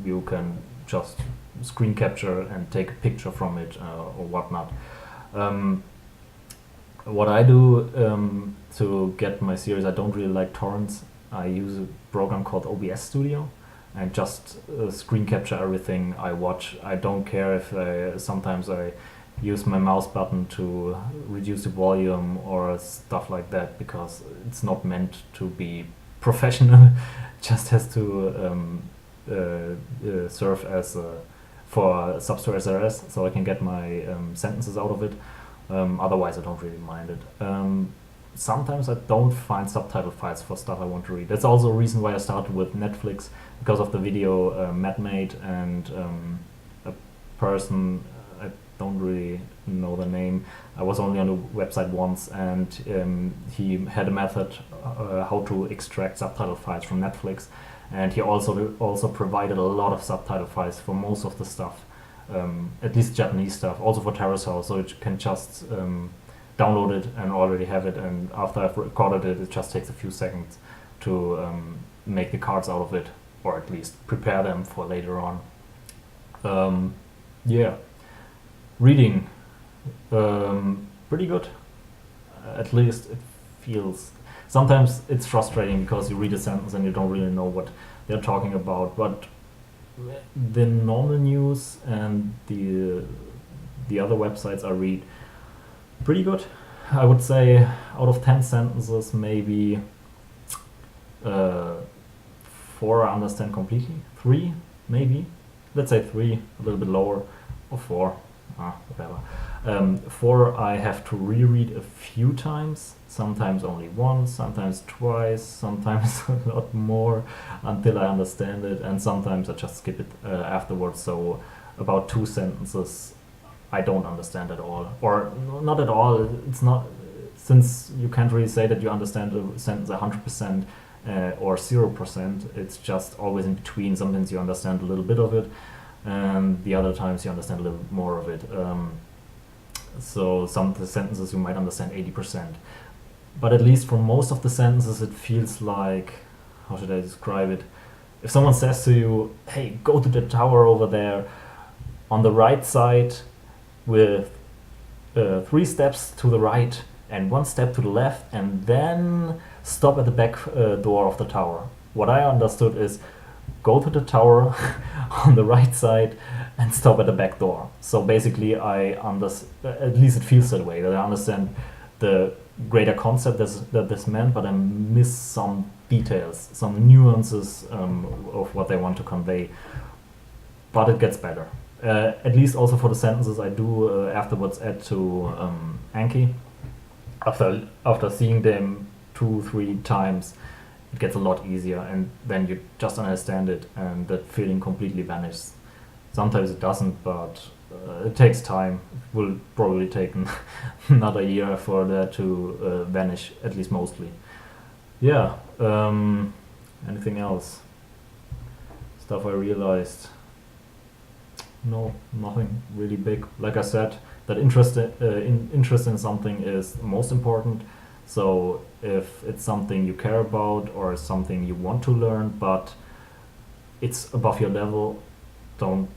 you can just screen capture and take a picture from it or whatnot. What I do to get my series, I don't really like torrents. I use a program called OBS Studio and just screen capture everything I watch. I don't care if sometimes I use my mouse button to reduce the volume or stuff like that, because it's not meant to be professional. It just has to serve as for Substore SRS, so I can get my sentences out of it. Otherwise I don't really mind it. Sometimes I don't find subtitle files for stuff I want to read. That's also a reason why I started with Netflix, because of the video Matt made, and a person, I don't really know the name, I was only on the website once, and he had a method how to extract subtitle files from Netflix, and he also provided a lot of subtitle files for most of the stuff, at least Japanese stuff, also for Terrace House, so you can just download it and already have it, and after I've recorded it, it just takes a few seconds to make the cards out of it, or at least prepare them for later on. Yeah, reading, pretty good. At least it feels. Sometimes it's frustrating because you read a sentence and you don't really know what they're talking about, but the normal news and the other websites I read, pretty good. I would say out of 10 sentences, maybe 4 I understand completely. 3, maybe. Let's say 3, a little bit lower, or 4, whatever. 4 I have to reread a few times, sometimes only once, sometimes twice, sometimes a lot more until I understand it, and sometimes I just skip it afterwards. So about 2 sentences I don't understand at all, or not at all. It's not, since you can't really say that you understand a sentence 100% or 0%. It's just always in between. Sometimes you understand a little bit of it, and the other times you understand a little more of it. So some of the sentences you might understand 80%, but at least for most of the sentences it feels like, how should I describe it? If someone says to you, "Hey, go to the tower over there on the right side with 3 steps to the right and 1 step to the left, and then stop at the back door of the tower." What I understood is, go to the tower on the right side and stop at the back door. So basically, at least it feels that way, that I understand the greater concept that this meant, but I miss some details, some nuances of what they want to convey. But it gets better. At least also for the sentences I do afterwards add to Anki. After seeing them 2-3 times, it gets a lot easier, and then you just understand it, and that feeling completely vanishes. Sometimes it doesn't, but it takes time. It will probably take another year for that to vanish, at least mostly. Yeah. Anything else? Stuff I realized? No, nothing really big. Like I said, that interest in something is most important. So if it's something you care about or something you want to learn, but it's above your level, don't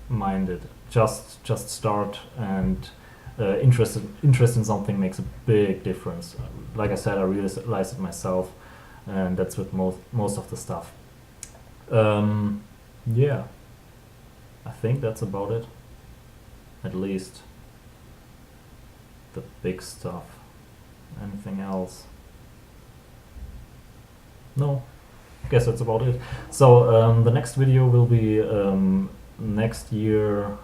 mind it. Just start, and interest in something makes a big difference. Like I said, I realized it myself, and that's with most of the stuff. Yeah, I think that's about it. At least the big stuff. Anything else? No, I guess that's about it. So the next video will be next year,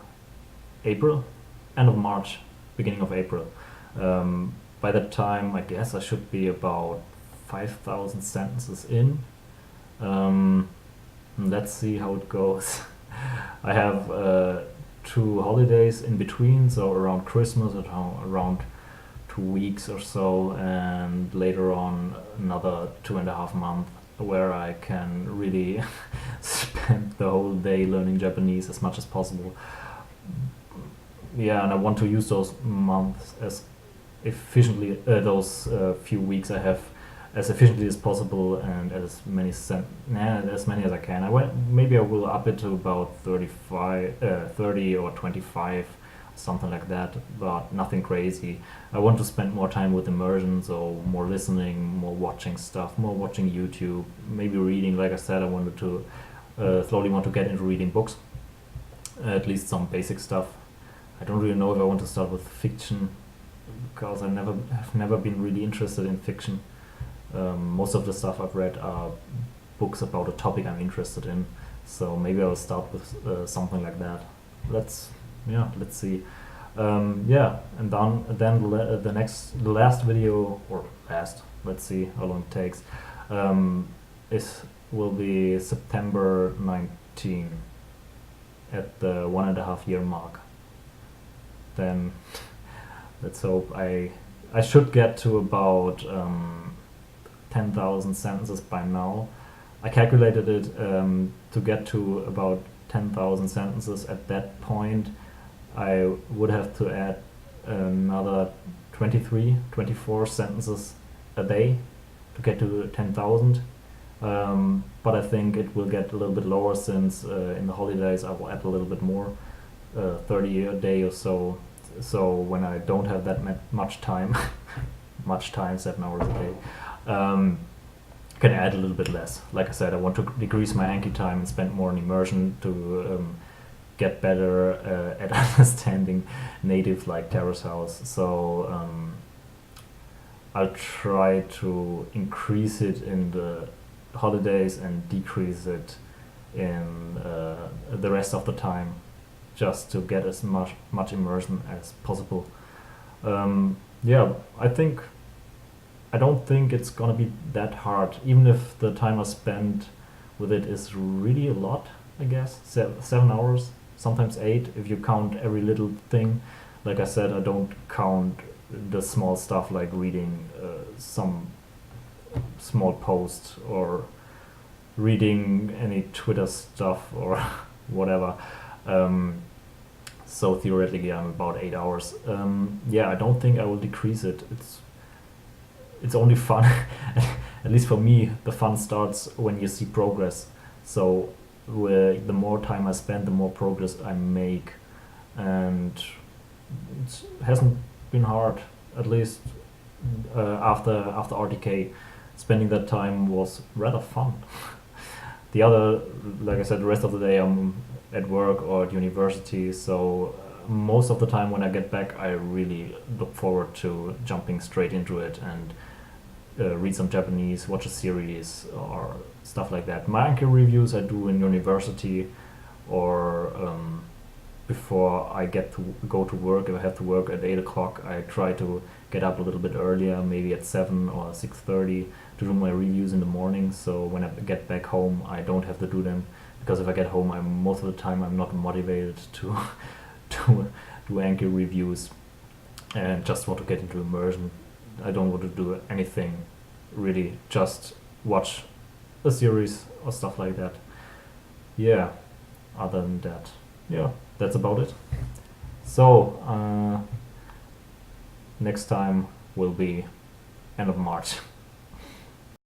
April, end of March, beginning of April. By that time, I guess I should be about 5,000 sentences in. Let's see how it goes. I have 2 holidays in between, so around Christmas, around 2 weeks or so, and later on another 2.5 months where I can really spend the whole day learning Japanese as much as possible. Yeah, and I want to use those months as efficiently, those few weeks I have, as efficiently as possible, and as many as I can. Maybe I will up it to about 30 or 25, something like that, but nothing crazy. I want to spend more time with immersion, so more listening, more watching stuff, more watching YouTube, maybe reading. Like I said, I wanted to slowly want to get into reading books, at least some basic stuff. I don't really know if I want to start with fiction, because I've never been really interested in fiction. Most of the stuff I've read are books about a topic I'm interested in, so maybe I'll start with something like that. Let's see. Yeah, and then the last video, or last, let's see how long it takes, will be September 19, at the 1.5 year mark. Then let's hope I should get to about 10,000 sentences by now. I calculated it to get to about 10,000 sentences at that point. I would have to add another 24 sentences a day to get to 10,000. But I think it will get a little bit lower, since in the holidays I will add a little bit more, 30 a day or so. So when I don't have that much time, 7 hours a day, can add a little bit less. Like I said, I want to decrease my Anki time and spend more on immersion to get better at understanding natives like Terrace House. So I'll try to increase it in the holidays and decrease it in the rest of the time, just to get as much immersion as possible. Yeah, I don't think it's gonna be that hard, even if the time I spent with it is really a lot. I guess 7 hours, sometimes 8 if you count every little thing. Like I said, I don't count the small stuff like reading some small post or reading any Twitter stuff or whatever. So theoretically, I'm about 8 hours. Yeah, I don't think I will decrease it. It's only fun. At least for me, the fun starts when you see progress. So the more time I spend, the more progress I make, and it hasn't been hard. At least after RTK, spending that time was rather fun. The other, like I said, the rest of the day I'm at work or at university, so most of the time when I get back, I really look forward to jumping straight into it and read some Japanese, watch a series, or stuff like that. Manga reviews I do in university, or before I get to go to work. If I have to work at 8 o'clock, I try to get up a little bit earlier, maybe at 7 or 6:30, to do my reviews in the morning. So when I get back home, I don't have to do them, because if I get home, most of the time I'm not motivated to to do Anki reviews, and just want to get into immersion. I don't want to do anything really, just watch a series or stuff like that. Yeah, other than that, yeah, that's about it. So, next time will be end of March.